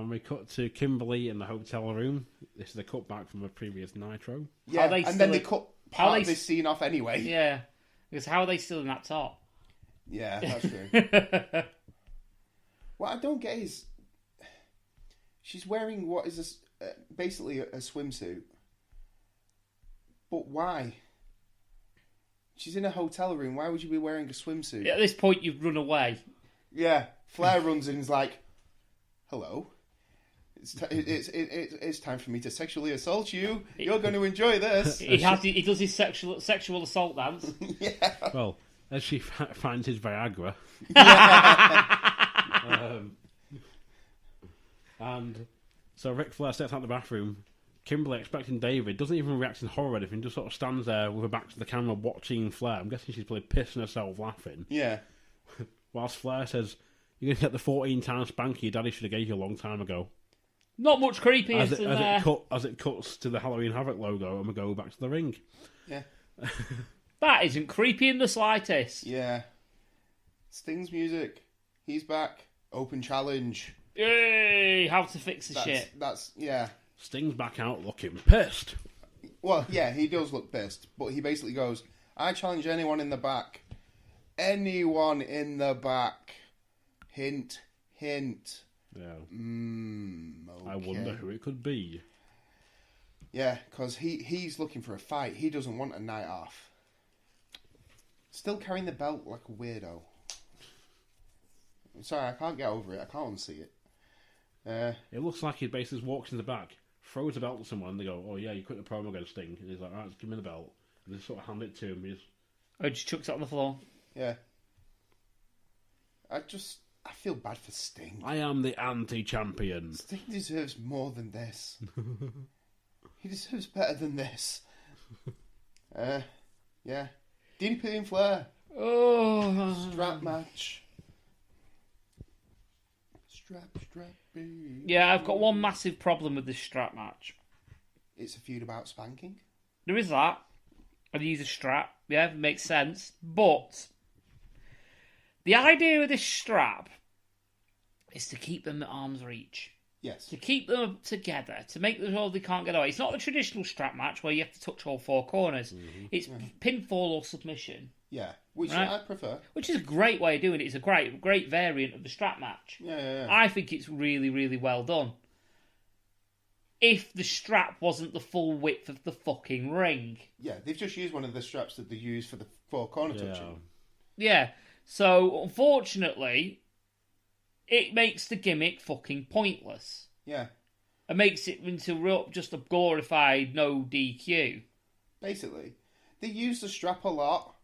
We cut to Kimberly in the hotel room. This is a cutback from a previous Nitro. Yeah, and then they cut part of this scene off anyway. Yeah. Because how are they still in that top? Yeah, that's true. What I don't get is... She's wearing what is basically a swimsuit. But why? She's in a hotel room. Why would you be wearing a swimsuit? At this point, you've run away. Yeah. Flair runs in and is like, hello. It's time for me to sexually assault you. You're going to enjoy this. He does his sexual assault dance. Yeah. Well, as she finds his Viagra. And so ric-flair steps out the bathroom, Kimberly, expecting David, doesn't even react in horror or anything, just sort of stands there with her back to the camera watching Flair. I'm guessing she's probably pissing herself laughing. Yeah. Whilst Flair says, "You're going to get the 14-time spanky your daddy should have gave you a long time ago." Not much creepier than there. As it cuts to the Halloween Havoc logo and we go back to the ring. Yeah. That isn't creepy in the slightest. Yeah. Sting's music. He's back. Open challenge. Yay! How to fix the shit. Yeah. Sting's back out looking pissed. Well, yeah, he does look pissed, but he basically goes, "I challenge anyone in the back. Anyone in the back. Hint, hint." Yeah. Okay. I wonder who it could be. Yeah, because he's looking for a fight. He doesn't want a night off. Still carrying the belt like a weirdo. I'm sorry, I can't get over it. I can't unsee it. It looks like he basically walks in the back, throws the belt to someone, and they go, "Oh yeah, you quit the promo against Sting." And he's like, "Alright, give me the belt." And they sort of hand it to him. Or just chucks it on the floor. Yeah. I feel bad for Sting. I am the anti-champion. Sting deserves more than this. He deserves better than this. Yeah. DDP and Flair. Oh. Strap match. Strap, baby. Yeah, I've got one massive problem with this strap match. It's a feud about spanking. There is that. I'd use a strap. Yeah, it makes sense. But the idea of this strap is to keep them at arm's reach. Yes. To keep them together, to make them sure they can't get away. It's not the traditional strap match where you have to touch all four corners. Mm-hmm. It's pinfall or submission. Yeah, which right? I prefer. Which is a great way of doing it. It's a great variant of the strap match. Yeah. I think it's really, really well done. If the strap wasn't the full width of the fucking ring. Yeah, they've just used one of the straps that they use for the four corner touching. Yeah, so unfortunately, it makes the gimmick fucking pointless. Yeah. It makes it into just a glorified no DQ. Basically. They use the strap a lot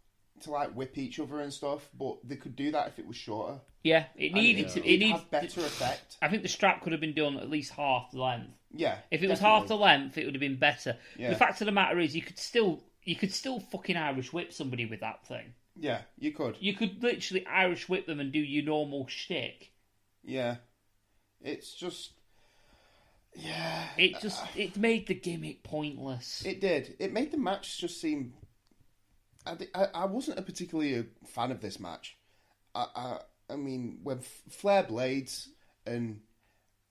to like whip each other and stuff, but they could do that if it was shorter. Yeah, it needed to. It have better effect. I think the strap could have been done at least half the length. Yeah, if it was half the length, it would have been better. Yeah. The fact of the matter is, you could still fucking Irish whip somebody with that thing. Yeah, you could. You could literally Irish whip them and do your normal shtick. Yeah, it's just. Yeah, it made the gimmick pointless. It did. It made the match just seem. I wasn't a particularly a fan of this match. I mean, when Flair blades, and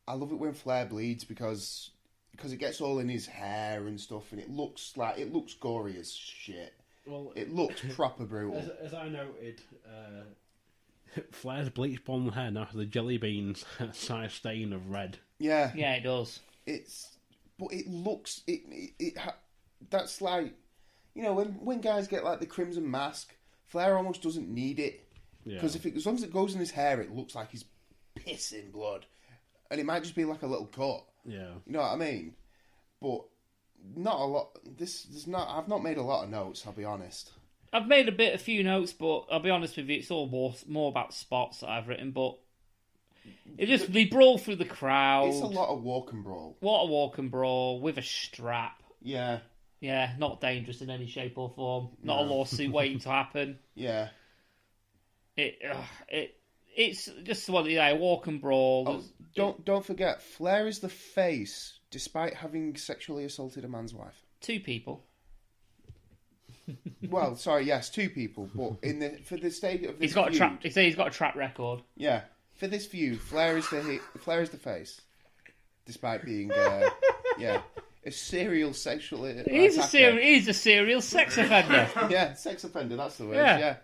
I love it when Flair bleeds because it gets all in his hair and stuff, and it looks gory as shit. Well, it looks proper brutal. As I noted, Flair's bleached blonde hair now has a jelly beans size stain of red. Yeah, it does. But it looks that's like, you know, when guys get like the crimson mask, Flair almost doesn't need it. Because as long as it goes in his hair, it looks like he's pissing blood, and it might just be like a little cut. Yeah, you know what I mean. But not a lot. I've not made a lot of notes. I'll be honest. I've made a few notes, but I'll be honest with you, it's all more about spots that I've written. But they brawl through the crowd. It's a lot of walk and brawl. What a walk and brawl with a strap. Yeah. Yeah, not dangerous in any shape or form. Not a lawsuit waiting to happen. Yeah. It's just one, walk and brawl. Oh, don't forget, Flair is the face, despite having sexually assaulted a man's wife. 2 people. Well, sorry, yes, 2 people, but for the sake of this, he's got a track record. Yeah, for this feud, Flair is the face, despite being a serial sexual. He's a serial sex offender. Yeah, sex offender. That's the word. Yeah.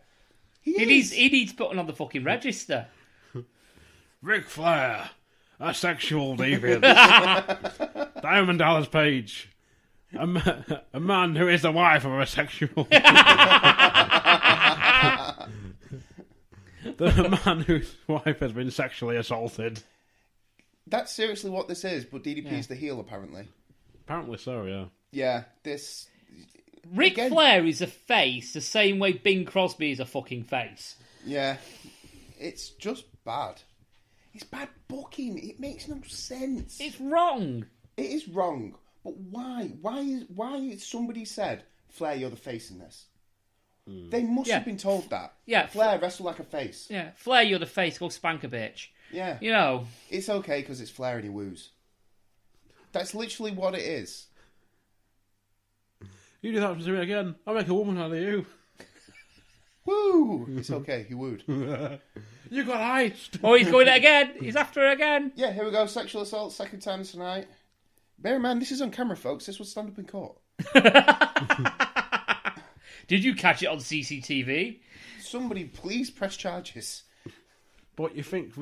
He needs putting on the fucking register. Ric Flair, a sexual deviant. Diamond Dallas Page, a man who is the wife of a sexual. The man whose wife has been sexually assaulted. That's seriously what this is, but DDP is the heel, apparently. Apparently so, yeah. Yeah, this... Ric Flair is a face the same way Bing Crosby is a fucking face. Yeah. It's just bad. It's bad booking. It makes no sense. It's wrong. It is wrong. But why? Why is somebody said, Flair, you're the face in this? They must have been told that. Yeah. Flair, wrestle like a face. Yeah. Flair, you're the face. Go spank a bitch. Yeah. You know. It's okay because it's Flair and he woos. That's literally what it is. You do that to me again, I'll make a woman out of you. Woo! It's okay, he wooed. You got iced. Oh, he's going it again. He's after her again. Yeah, here we go. Sexual assault, second time tonight. Bear in mind, this is on camera, folks. This will stand up in court. Did you catch it on CCTV? Somebody please press charges. But you think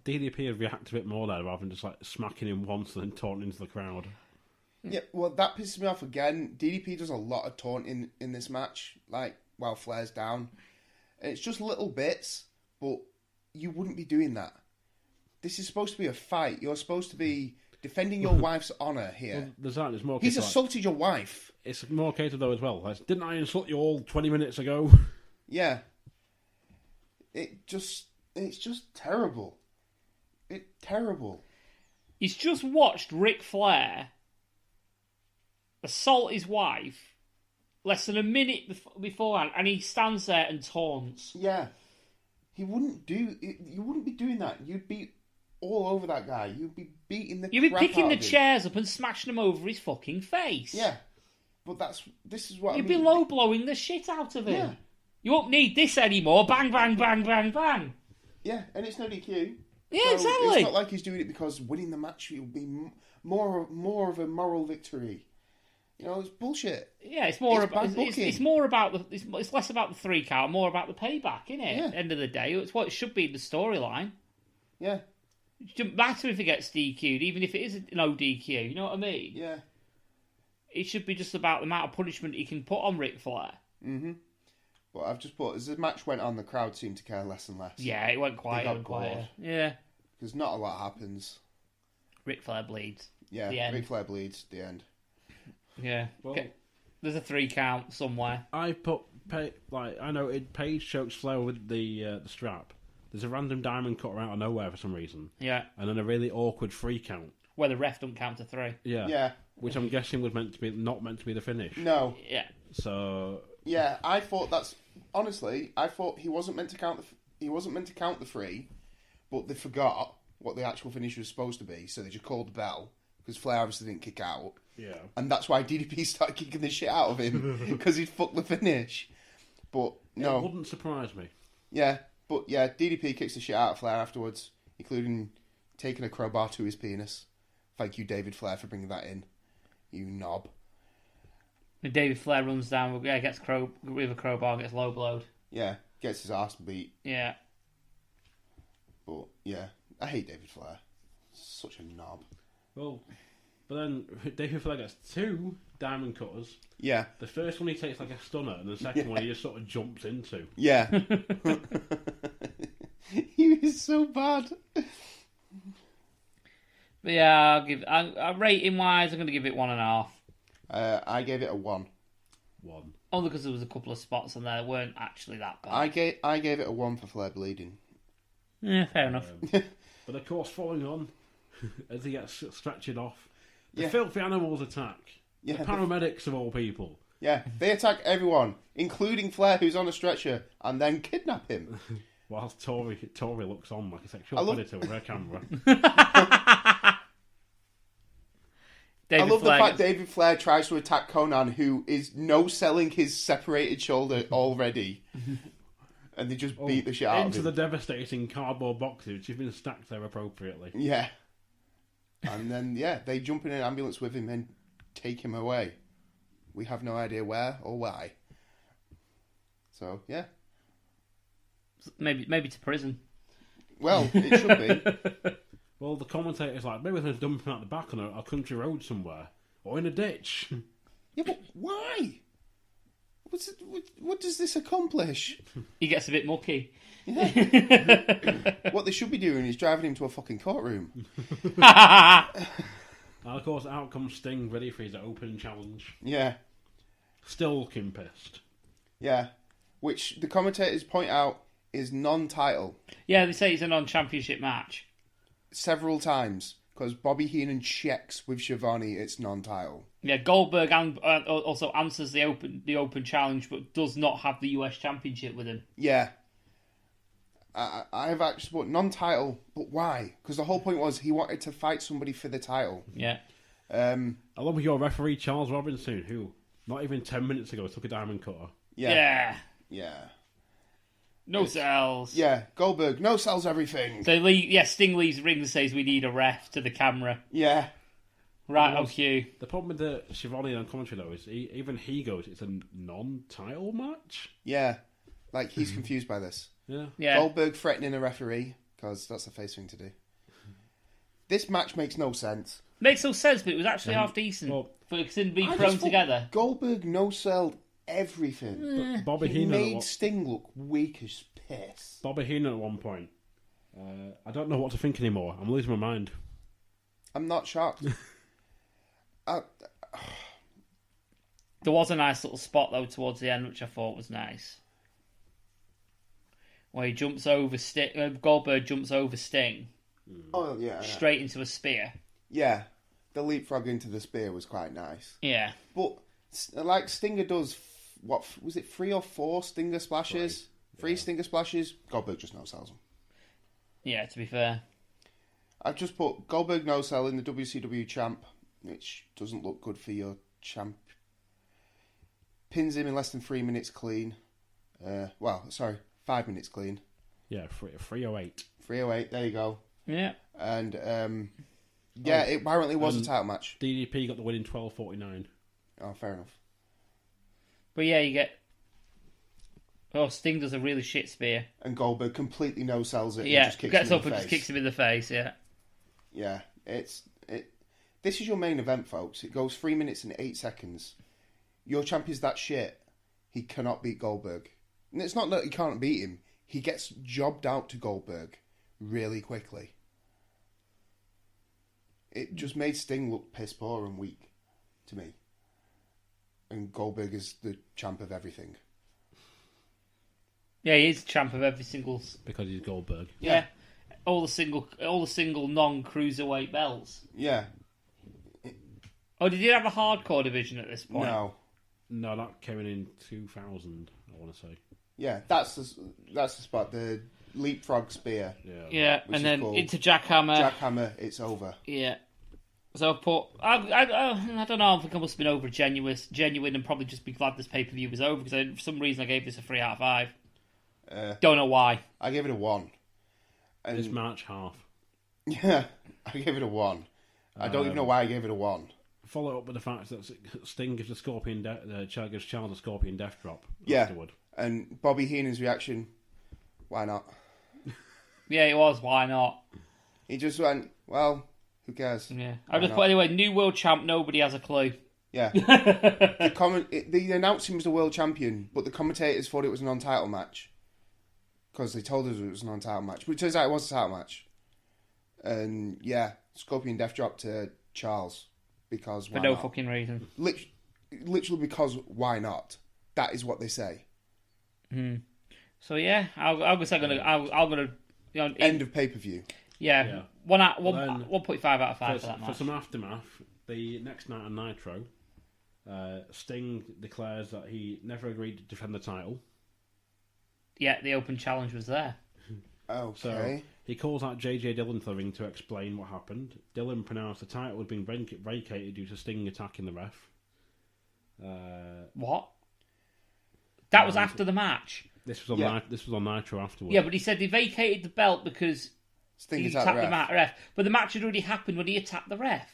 DDP would react a bit more there rather than just like smacking him once and then taunting into the crowd? Yeah, well, that pisses me off again. DDP does a lot of taunting in this match, like, while Flair's down. And it's just little bits, but you wouldn't be doing that. This is supposed to be a fight. You're supposed to be defending your wife's honour here. Well, there's that. It's more. He's assaulted your wife. It's more catered though as well. Like, didn't I insult you all 20 minutes ago? Yeah. It's just terrible. It's terrible. He's just watched Ric Flair assault his wife less than a minute beforehand, and he stands there and taunts. Yeah. You wouldn't be doing that. You'd be all over that guy. You'd be beating the You'd be crap picking out the of him. chairs up and smashing them over his fucking face. Yeah. But this is what You'd I be mean. low blowing the shit out of him. Yeah. You won't need this anymore. Bang, bang, bang, bang, bang. Yeah, and it's no DQ. Yeah, So exactly. It's not like he's doing it because winning the match will be more of a moral victory. You know, it's bullshit. Yeah, it's more It's about bad booking. it's more about it's less about the 3 count, more about the payback, isn't it? Yeah. At the end of the day, it's what it should be in the storyline. Yeah, It shouldn't matter if it gets DQ'd, even if it is no DQ. You know what I mean? yeah. It should be just about the amount of punishment he can put on Ric Flair. Mm-hmm. But I've just put, as the match went on, the crowd seemed to care less and less. Yeah, it went quiet. They got And quieter. bored. Yeah, Because not a lot happens. Ric Flair bleeds. Yeah, The end. Ric Flair bleeds, the end. Yeah. Well- Okay. There's a 3 count somewhere. I put I know Page chokes Flair with the strap. There's a random diamond cutter out of nowhere for some reason, Yeah. and then a really awkward 3 count. Where the ref don't count to 3. Yeah, Yeah. which I'm guessing was not meant to be the finish. No. Yeah. So Yeah, I thought I thought he wasn't meant to count the 3, but they forgot what the actual finish was supposed to be, so they just called the bell because Flair obviously didn't kick out. yeah, And that's why DDP started kicking the shit out of him, because he'd fucked the finish. But, it no. wouldn't surprise me. Yeah, but yeah, DDP kicks the shit out of Flair afterwards, including taking a crowbar to his penis. Thank you, David Flair, for bringing that in. You knob. And David Flair runs down, gets with a crowbar, gets low blowed. Yeah, gets his ass beat. Yeah. But, yeah, I hate David Flair. Such a knob. Well, but then David Flair gets 2 diamond cutters. Yeah, The first one he takes like a stunner, and the second one he just sort of jumps into. yeah. He was so bad. But yeah, rating wise, I'm going to give it 1.5. I gave it a 1. 1. Only because there was a couple of spots on there that weren't actually that bad. I gave it a 1 for Flair bleeding. Yeah, fair enough. But of course, following on, as he gets stretched off, the Yeah. filthy animals attack. Yeah, The paramedics of all people. Yeah, they attack everyone, including Flair, who's on a stretcher, and then kidnap him. Whilst Tori looks on like a sexual I love- predator with her camera. I love the fact David Flair tries to attack Konnan, who is no-selling his separated shoulder already. And they just beat the shit out of into him. the devastating cardboard boxes, which have been stacked there appropriately. Yeah. And then, yeah, they jump in an ambulance with him and take him away. We have no idea where or why. So, yeah. Maybe to prison. Well, it should be. Well, the commentator's like, maybe they're dumping out the back on a country road somewhere. Or in a ditch. Yeah, but why? What does this accomplish? He gets a bit mucky. What they should be doing is driving him to a fucking courtroom. And of course, out comes Sting, ready for his open challenge. Yeah, Still looking pissed. yeah. Which the commentators point out is non-title Yeah, they say it's a non-championship match. several times. because Bobby Heenan checks with Schiavone it's non-title. Yeah, Goldberg also answers the open challenge, but does not have the US Championship with him. Yeah. I've actually put non-title, but why? Because the whole point was he wanted to fight somebody for the title. Yeah. Along with your referee, Charles Robinson, who, not even 10 minutes ago, took a diamond cutter. Yeah. No cells. Yeah, Goldberg, no sells everything. So Sting leaves the ring and says we need a ref to the camera. Yeah. Right, Hugh. The problem with the Schiavone on commentary, though, is even he goes, it's a non-title match? Yeah. Like, he's confused by this. Yeah. Goldberg threatening a referee, because that's the face thing to do. This match makes no sense. Makes no sense, but it was actually half decent. For it to be thrown together. Goldberg no-selled everything. Bobby He Heenan made Sting look weak as piss. Bobby Heenan at one point. I don't know what to think anymore. I'm losing my mind. I'm not shocked. There was a nice little spot, though, towards the end, which I thought was nice. Where he jumps over Goldberg jumps over Sting. Oh, yeah. Straight into a spear. Yeah. The leapfrog into the spear was quite nice. Yeah. But, like, Stinger does, what, was it 3 or 4 Stinger splashes? 3 Stinger splashes? Goldberg just no-sells them. Yeah, to be fair. I've just put Goldberg no-sell in the WCW champ, which doesn't look good for your champ. Pins him in less than 3 minutes clean. 5 minutes clean. Yeah, 308. 308, there you go. Yeah. And, it apparently was a title match. DDP got the win in 12:49. Oh, fair enough. But yeah, you get... Oh, Sting does a really shit spear. And Goldberg completely no-sells it. Yeah, and just kicks gets him up in and the just face. kicks him in the face, yeah. Yeah, this is your main event, folks. It goes 3 minutes and 8 seconds. Your champ is that shit. He cannot beat Goldberg. And it's not that he can't beat him. He gets jobbed out to Goldberg really quickly. It just made Sting look piss poor and weak to me. And Goldberg is the champ of everything. Yeah, he is the champ of every single... Because he's Goldberg. Yeah. All the single non-cruiserweight belts. Yeah. Oh, did he have a hardcore division at this point? No, that came in 2000, I want to say. Yeah, that's the spot. The leapfrog spear. Yeah, and then into jackhammer. Jackhammer, it's over. Yeah. So I've put... I don't know, I think I must have been over genuine and probably just be glad this pay-per-view was over, because for some reason I gave this a 3 out of 5. Don't know why. I gave it a 1. And this match, half. Yeah, I gave it a 1. I don't even know why I gave it a 1. Follow up with the fact that Sting gives gives Charles a Scorpion Death Drop afterward. And Bobby Heenan's reaction, why not? Yeah, it was, why not? He just went, well, who cares? Yeah. I just put, anyway, new world champ, nobody has a clue. Yeah. They announced him as the world champion, but the commentators thought it was a non-title match. Because they told us it was a non-title match. But it turns out it was a title match. And, yeah, Scorpion Death Drop to Charles. Because why For no not? fucking reason. Literally because why not? That is what they say. So, yeah, I'm gonna end of pay-per-view. Yeah. 1.5 out of 5 for that match. For some aftermath, the next night on Nitro, Sting declares that he never agreed to defend the title. Yeah, the open challenge was there. Okay. So he calls out J.J. Dillon to the ring to explain what happened. Dillon pronounced the title had been vacated due to Sting attacking the ref. What? That was after the match. This was on Nitro afterwards. Yeah, but he said they vacated the belt because Sting he attacked the ref. But the match had already happened when he attacked the ref.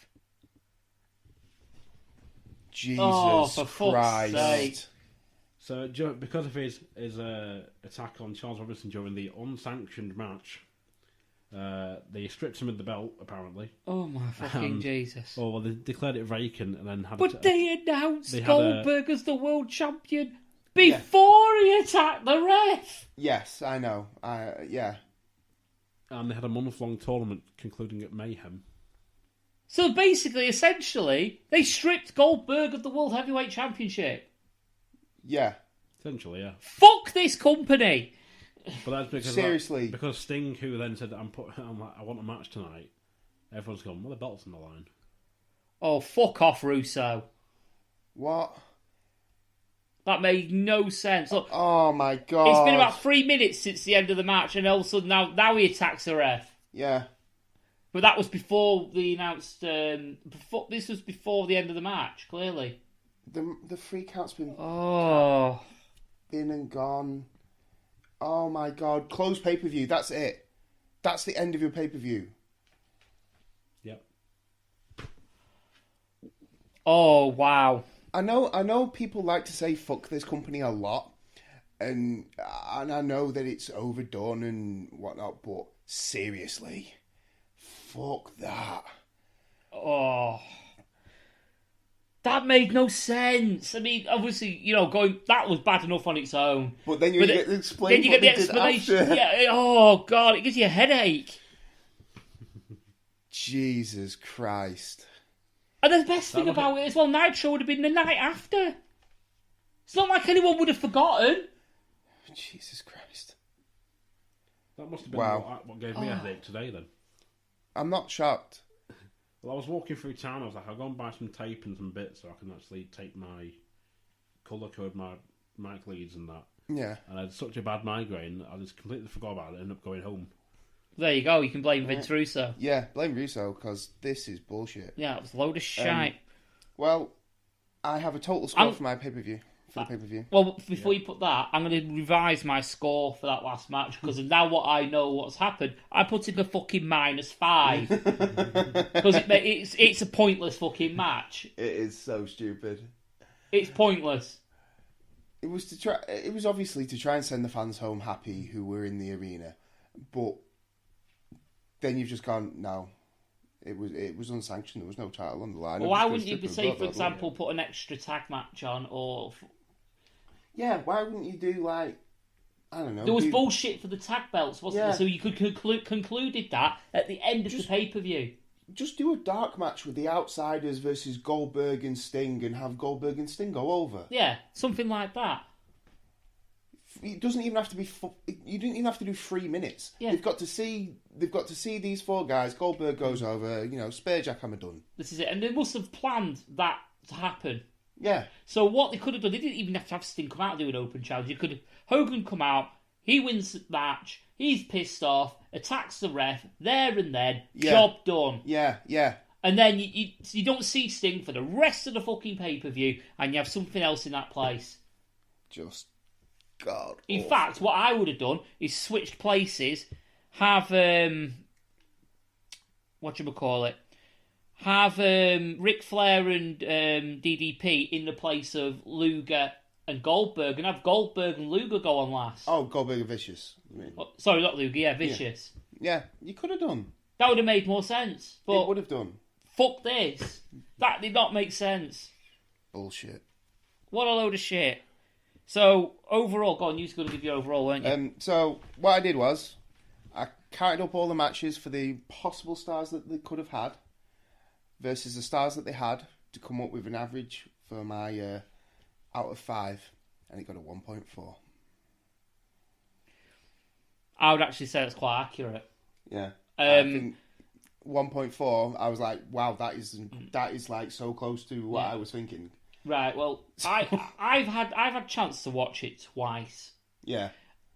Jesus for fuck's Christ. sake. So, because of his attack on Charles Robinson during the unsanctioned match, they stripped him of the belt, apparently. Oh my fucking Jesus. Well, they declared it vacant and then had... But they announced Goldberg as the world champion before he attacked the ref! Yes, I know. Yeah. And they had a month-long tournament concluding at Mayhem. So basically, essentially, they stripped Goldberg of the World Heavyweight Championship. Yeah. Essentially, yeah. Fuck this company! But that's because seriously, because Sting, who then said, I want a match tonight, Everyone's gone, well, the belt's on the line. Oh, fuck off, Russo. What? That made no sense. Look, Oh my god. it's been about 3 minutes since the end of the match, and all of a sudden now he attacks the ref. Yeah. But that was before the announced. This was before the end of the match. Clearly. The 3 count's been been and gone. Oh my god. Close pay-per-view. That's it. That's the end of your pay-per-view. Yep. Oh wow. I know people like to say fuck this company a lot, and I know that it's overdone and whatnot, but seriously, fuck that. Oh. That made no sense. I mean, obviously, that was bad enough on its own. But then you get to explain. Then you get the explanation. Yeah. Oh god, it gives you a headache. Jesus Christ. And the best thing about it as well, Nitro would have been the night after. It's not like anyone would have forgotten. Jesus Christ. That must have been what gave me a headache today then. I'm not shocked. Well, I was walking through town, I was like, I'll go and buy some tape and some bits so I can actually tape my colour code, my mic leads and that. Yeah. And I had such a bad migraine, I just completely forgot about it and ended up going home. There you go, you can blame Vince Russo. Yeah, blame Russo, because this is bullshit. Yeah, it was a load of shite. Well, I have a total score for my pay-per-view. For the pay-per-view. Well, before you put that, I'm going to revise my score for that last match, because now what I know what's happened, I put in a fucking -5. Because it's a pointless fucking match. It is so stupid. It's pointless. It was obviously to try and send the fans home happy who were in the arena, but then you've just gone, no, it was unsanctioned. There was no title on the line. Well, why wouldn't you say, for example, put an extra tag match on, or yeah, why wouldn't you do like, I don't know. There was bullshit for the tag belts, wasn't there? So you could concluded that at the end of the pay-per-view. Just do a dark match with the Outsiders versus Goldberg and Sting, and have Goldberg and Sting go over. Yeah, something like that. It doesn't even have to be. You didn't even have to do 3 minutes. Yeah. They've got to see these 4 guys. Goldberg goes over. Spear jackhammer done. This is it, and they must have planned that to happen. Yeah. So what they could have done, they didn't even have to have Sting come out and do an open challenge. You could have Hogan come out. He wins the match. He's pissed off. Attacks the ref there and then. Yeah. Job done. Yeah. Yeah. And then you don't see Sting for the rest of the fucking pay-per-view, and you have something else in that place. Just. God. In fact, what I would have done is switched places, have have ric-flair and DDP in the place of Luger and Goldberg, and have Goldberg and Luger go on last. Oh, Goldberg and Vicious. Sorry, not Luger. Yeah, Vicious. Yeah, you could have done. That would have made more sense. But it would have done. Fuck this. That did not make sense. Bullshit. What a load of shit. So, overall, go on, you were going to give your overall, weren't you? So, what I did was, I counted up all the matches for the possible stars that they could have had, versus the stars that they had, to come up with an average for my out of 5, and it got a 1.4. I would actually say that's quite accurate. Yeah. I think 1.4, I was like, wow, that is like so close to what I was thinking. Right, well, I've had chance to watch it twice. Yeah.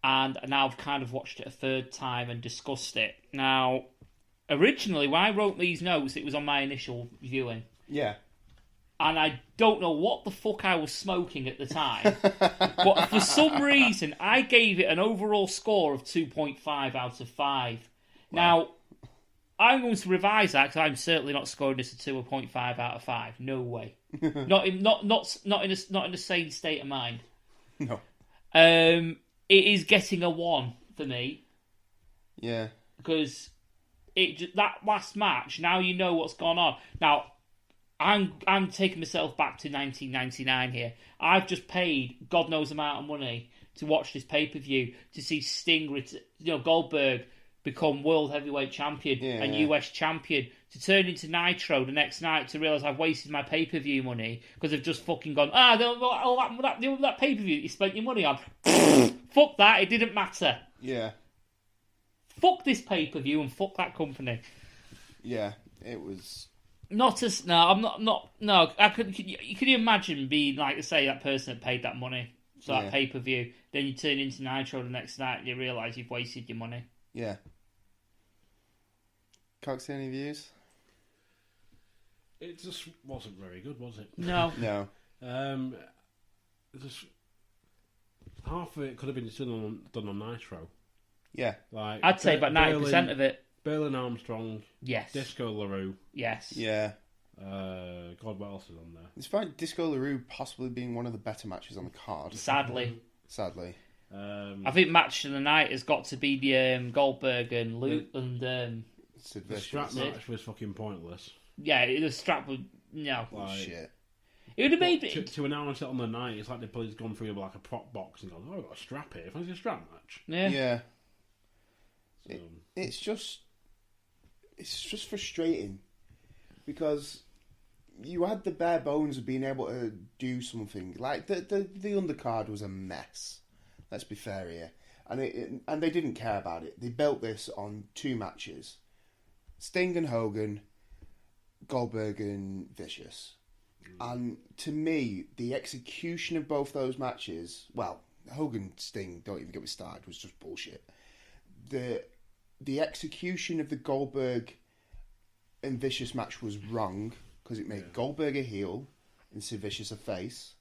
And now I've kind of watched it a third time and discussed it. Now, originally, when I wrote these notes, it was on my initial viewing. Yeah. And I don't know what the fuck I was smoking at the time. But for some reason, I gave it an overall score of 2.5 out of 5. Wow. Now, I'm going to revise that because I'm certainly not scoring this a 2.5 out of 5. No way. not in a sane state of mind. No. It is getting a 1 for me. Yeah. Because that last match, now you know what's gone on. Now, I'm taking myself back to 1999 here. I've just paid God knows amount of money to watch this pay-per-view to see Sting, Goldberg become World Heavyweight Champion and US Champion, to turn into Nitro the next night to realise I've wasted my pay-per-view money because they've just fucking gone, that pay-per-view you spent your money on. Fuck that, it didn't matter. Yeah. Fuck this pay-per-view and fuck that company. Yeah. It was. Not as no, I'm not. No, I could. Can you imagine being like, say, that person that paid that money for that pay per view? Then you turn into Nitro the next night, and you realise you've wasted your money. Yeah. Cox, any views? It just wasn't very good, was it? No. No. Just half of it could have been done on Nitro. Yeah. Like I'd say about 90% of it. Berlyn, Armstrong, Yes. Disco LeRoux. Yes. Yeah. God, what else is on there? It's fine. Disco LeRoux possibly being one of the better matches on the card. Sadly. I think match of the night has got to be the Goldberg and Luke and Sid the Vicious. strap match was fucking pointless. yeah, the strap would no. Like, Shit. It would have made it. to announce it on the night, it's like they've gone through like a prop box and gone, "Oh, I've got a strap here. Fancy a strap match." Yeah. Yeah. So, It's just frustrating because you had the bare bones of being able to do something. Like the undercard was a mess. Let's be fair here, and they didn't care about it. They built this on 2 matches: Sting and Hogan, Goldberg and Vicious. And to me, the execution of both those matches, well, Hogan Sting, don't even get me started, was just bullshit. The execution of the Goldberg and Vicious match was wrong because it made Goldberg a heel and Sid Vicious a face.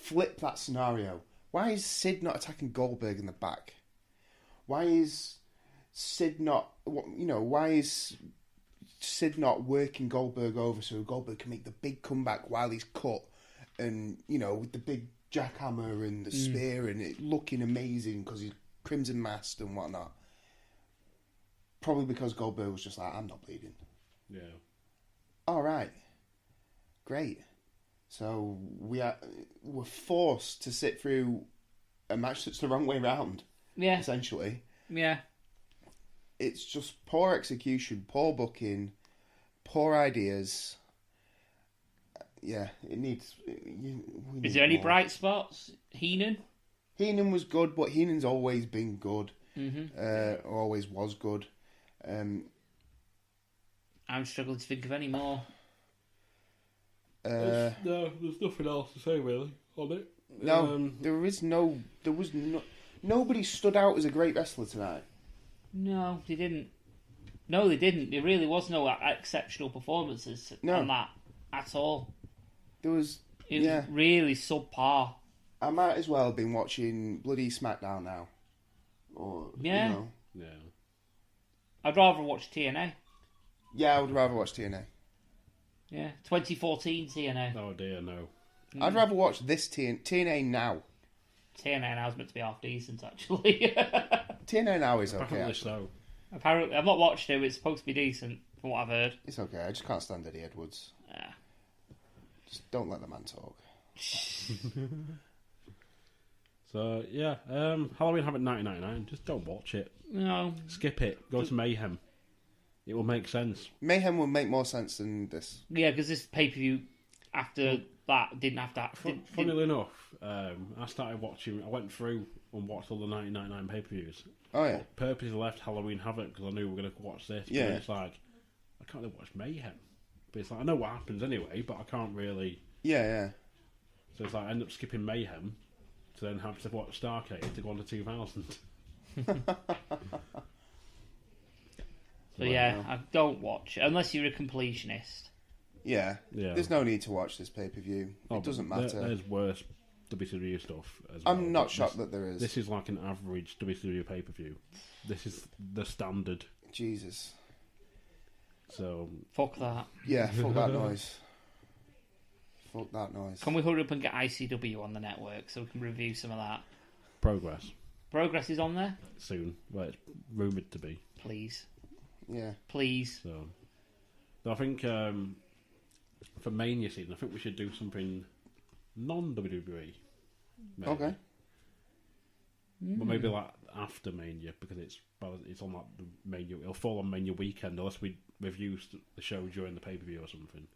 Flip that scenario. Why is Sid not attacking Goldberg in the back? Why is Sid not? Why is Sid not working Goldberg over so Goldberg can make the big comeback while he's cut, and with the big jackhammer and the spear and it looking amazing because he's crimson masked and whatnot. Probably because Goldberg was just like, I'm not bleeding. yeah. All right, great. So we're forced to sit through a match that's the wrong way round. Yeah. Essentially. Yeah. It's just poor execution, poor booking, poor ideas. Yeah, it needs. Is there any bright spots? Heenan was good, but Heenan's always been good. Mm-hmm. Always was good. I'm struggling to think of any more. No, there's nothing else to say really on it. No, there was no. Nobody stood out as a great wrestler tonight. No, they didn't. No, they didn't. There really was no exceptional performances on that at all. There was. It was really subpar. I might as well have been watching bloody SmackDown now. Or Yeah. I'd rather watch TNA. Yeah, I would rather watch TNA. Yeah, 2014 TNA. Oh dear, no. I'd rather watch this TNA now. TNA now is meant to be half decent, actually. TNA now is okay. Apparently so. Apparently, I've not watched it, but it's supposed to be decent, from what I've heard. It's okay, I just can't stand Eddie Edwards. Yeah. Just don't let the man talk. So, yeah, Halloween Havoc 1999, just don't watch it. No. Skip it, go to Mayhem. It will make sense. Mayhem will make more sense than this. Yeah, because this pay-per-view, after that, didn't have that. Funnily enough, I started watching, I went through and watched all the 1999 pay-per-views. Oh, yeah. Purposely left Halloween Havoc because I knew we were going to watch this. Yeah. But it's like, I can't really watch Mayhem. But it's like, I know what happens anyway, but I can't really. Yeah. So it's like, I end up skipping Mayhem to then have to watch Starcade to go on to 2000. So yeah, I don't watch it, unless you're a completionist. Yeah. There's no need to watch this pay-per-view. It doesn't matter. There's worse WCW stuff as well. I'm not shocked that there is. This is like an average WCW pay-per-view. This is the standard. Jesus. So Fuck that. Yeah, fuck that noise. Fuck that noise. Can we hurry up and get ICW on the network so we can review some of that? Progress. Progress is on there? Soon. Well, it's rumoured to be. Please. Yeah. Please. So I think for Mania season, I think we should do something non-WWE. Maybe. Okay. But maybe like after Mania, because it's on like the Mania. It'll fall on Mania weekend unless we review the show during the pay-per-view or something.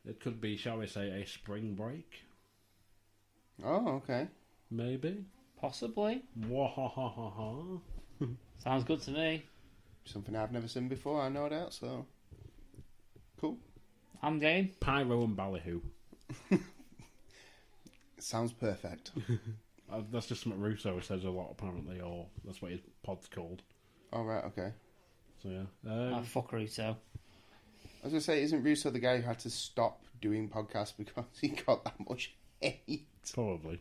It could be, shall we say, a spring break. Oh, okay. Maybe. Possibly. Wahahaha. Sounds good to me. something I've never seen before, I no doubt, so... Cool. I'm game. Pyro and Ballyhoo. Sounds perfect. That's just something Russo says a lot, apparently, or that's what his pod's called. Oh, right, okay. So, yeah. Fuckery, so. I was going to say, isn't Russo the guy who had to stop doing podcasts because he got that much hate? Probably.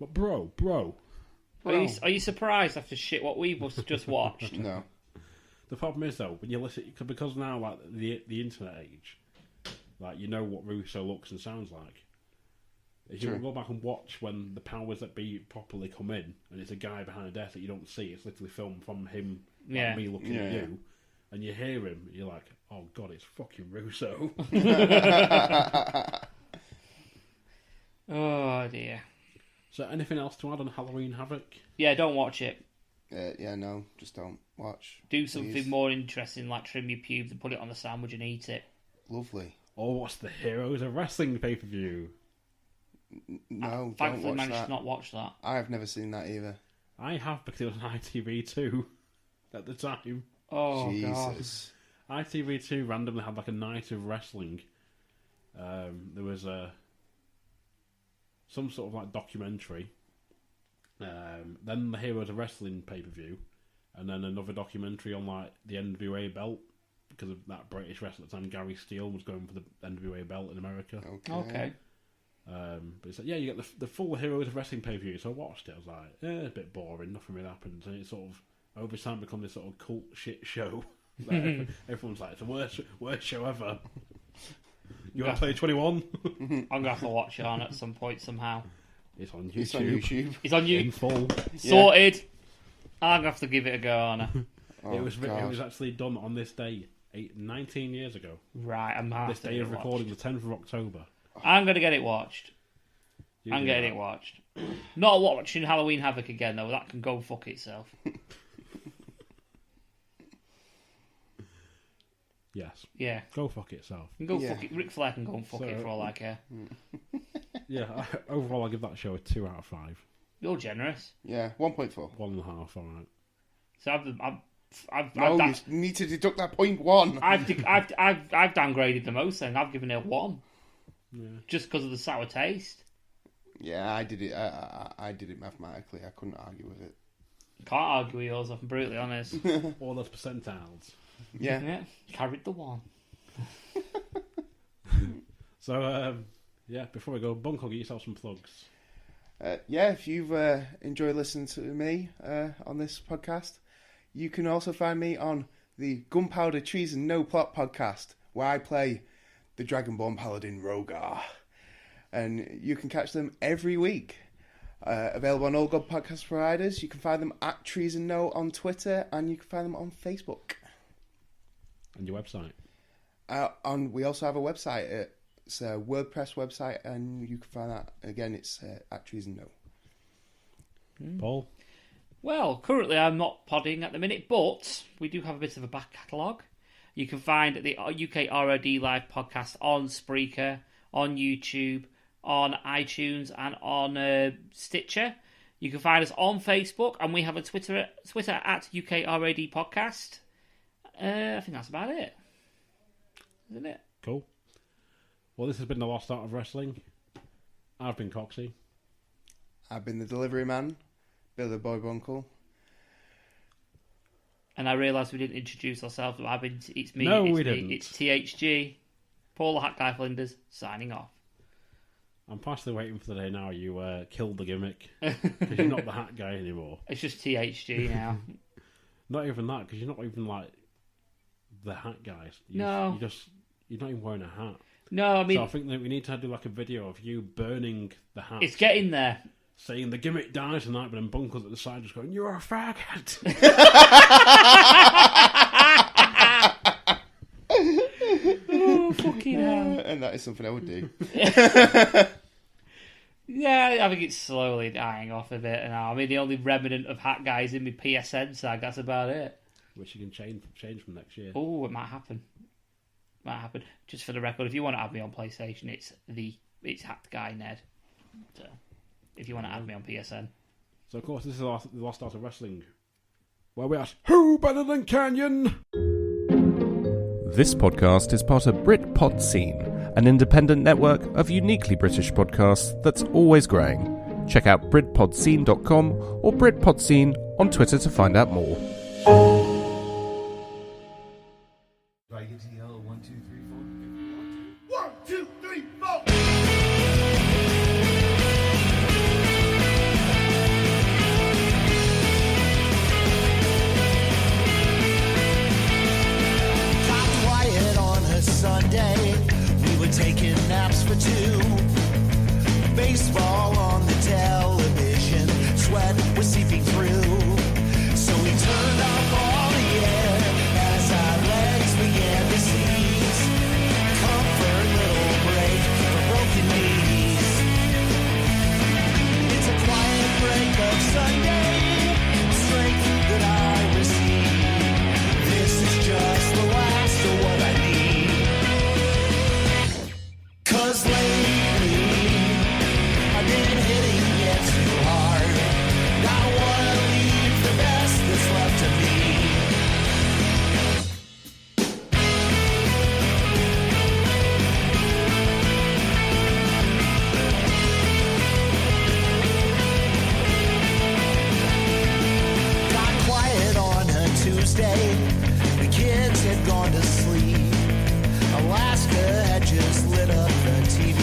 But bro. Are you surprised after shit what we've just watched? No. The problem is, though, when you listen, because now, like, the internet age, like, you know what Russo looks and sounds like. If you True. go back and watch when the powers that be properly come in, and it's a guy behind a desk that you don't see, it's literally filmed from him, like me looking at you, and you hear him, you're like, oh god, it's fucking Russo. Oh dear. So, anything else to add on Halloween Havoc? Yeah, don't watch it. No, just don't watch. Do please. something more interesting, like trim your pubes and put it on a sandwich and eat it. Lovely. Or what's the Heroes of Wrestling pay-per-view? No, don't Thankfully, watch managed that. to not watch that. I've never seen that either. I have, because it was on ITV2 at the time. Oh god. Jesus. ITV2 randomly had like a night of wrestling. There was some sort of like documentary. Then the Heroes of Wrestling pay-per-view, and then another documentary on like the NWA belt, because of that British wrestler at the time, Gary Steele, was going for the NWA belt in America. Okay. But it's like, yeah, you get the full Heroes of Wrestling pay-per-view. So I watched it. I was like, it's a bit boring. Nothing really happens. And it sort of over time become this sort of cult shit show. Like, everyone's like, it's the worst show ever. You want to play 21? I'm gonna have to watch it on at some point somehow. It's on YouTube. It's on YouTube. It's on In you. full. Sorted. I'm gonna have to give it a go, Anna. Oh, It was God. actually done on this day, 19 years ago. Right, I'm gonna have This to day get of it watched. recording, the 10th of October. I'm gonna get it watched. You I'm do getting that. it watched. Not watching Halloween Havoc again though. That can go fuck itself. Yes. Yeah, Go fuck itself. can go Yeah. fuck it. Ric-Flair can go and fuck it for all I care. Yeah, overall I give that show a 2 out of 5. You're generous. Yeah, 1.4. 1.5, alright. So I've No, you need to deduct that 0.1. I've downgraded the most, and I've given it a 1 Yeah. just because of the sour taste. Yeah, I did it. I did it mathematically. I couldn't argue with it. Can't argue with yours, if I'm brutally honest. All those percentiles. Yeah. Yeah, carried the 1. So, yeah, before we go, Bunko, get yourself some plugs. Yeah, if you've enjoyed listening to me on this podcast, you can also find me on the Gunpowder Treason No Plot podcast, where I play the Dragonborn Paladin Rogar. And you can catch them every week. Available on all good podcast providers. You can find them at Treason No on Twitter, and you can find them on Facebook. And your website. We also have a website. It's a WordPress website, and you can find that again. It's at Treason No. Paul? Well, currently I'm not podding at the minute, but we do have a bit of a back catalogue. You can find the UK ROD Live podcast on Spreaker, on YouTube, on iTunes, and on Stitcher. You can find us on Facebook, and we have a Twitter at UK ROD Podcast. I think that's about it, isn't it? Cool. Well, this has been the Lost Art of Wrestling. I've been Coxie. I've been the delivery man, Bill the Boy Bunkle. And I realised we didn't introduce ourselves. It's me. No, it's we me, didn't. It's THG. Paul the Hat Guy Flinders signing off. I'm partially waiting for the day now you killed the gimmick. Because you're not the hat guy anymore. It's just THG now. Not even that, because you're not even like the hat guy. No. You're not even wearing a hat. No, I mean, So I think that we need to do like a video of you burning the hat. it's getting there. Saying the gimmick dies tonight, but then Bunkle's at the side just going, "You're a faggot." Oh, fucking hell. And that is something I would do. Yeah, I think it's slowly dying off a bit now. I mean, the only remnant of hat guys in my PSN tag, that's about it. Which you can change from next year. Oh, it might happen. Just for the record, if you want to add me on PlayStation, it's Hat Guy Ned. So, if you want to add me on PSN. So of course, this is the Lost Art of Wrestling where we ask, who better than Canyon? This podcast is part of Britpod Scene, an independent network of uniquely British podcasts that's always growing. Check out BritpodScene.com or BritpodScene on Twitter to find out more. Do I get to yell 1, 2, 3, 4? 1, 2, 3, 4! Sunday, we were taking naps for 2. Baseball on the television, sweat was seeping through. So we turned off all the air as our legs began to seize. Comfort, little break for broken knees. It's a quiet break of Sunday, strength that I receive. This is just the last of what I need. 'Cause lately, I've been hitting it too hard. I wanna leave the best that's left of me. Got quiet on a Tuesday. The kids had gone to sleep. Alaska had just lit up the TV.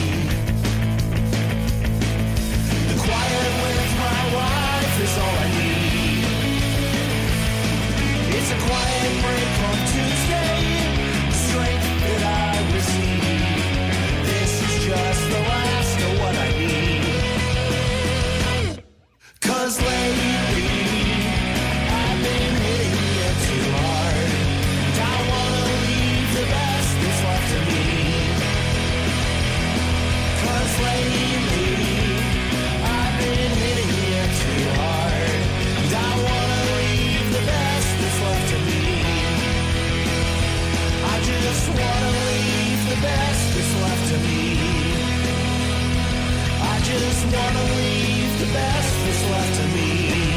The quiet with my wife is all I need. It's a quiet break on Tuesday, strength that I receive. This is just the last of what I need. 'Cause lately, I've been hitting it too hard. I wanna leave the best that's left of me. 'Cause lately, I've been hitting it too hard. And I wanna leave the best that's left of me. I just wanna leave the best that's left of me. I just wanna leave the best that's left of me.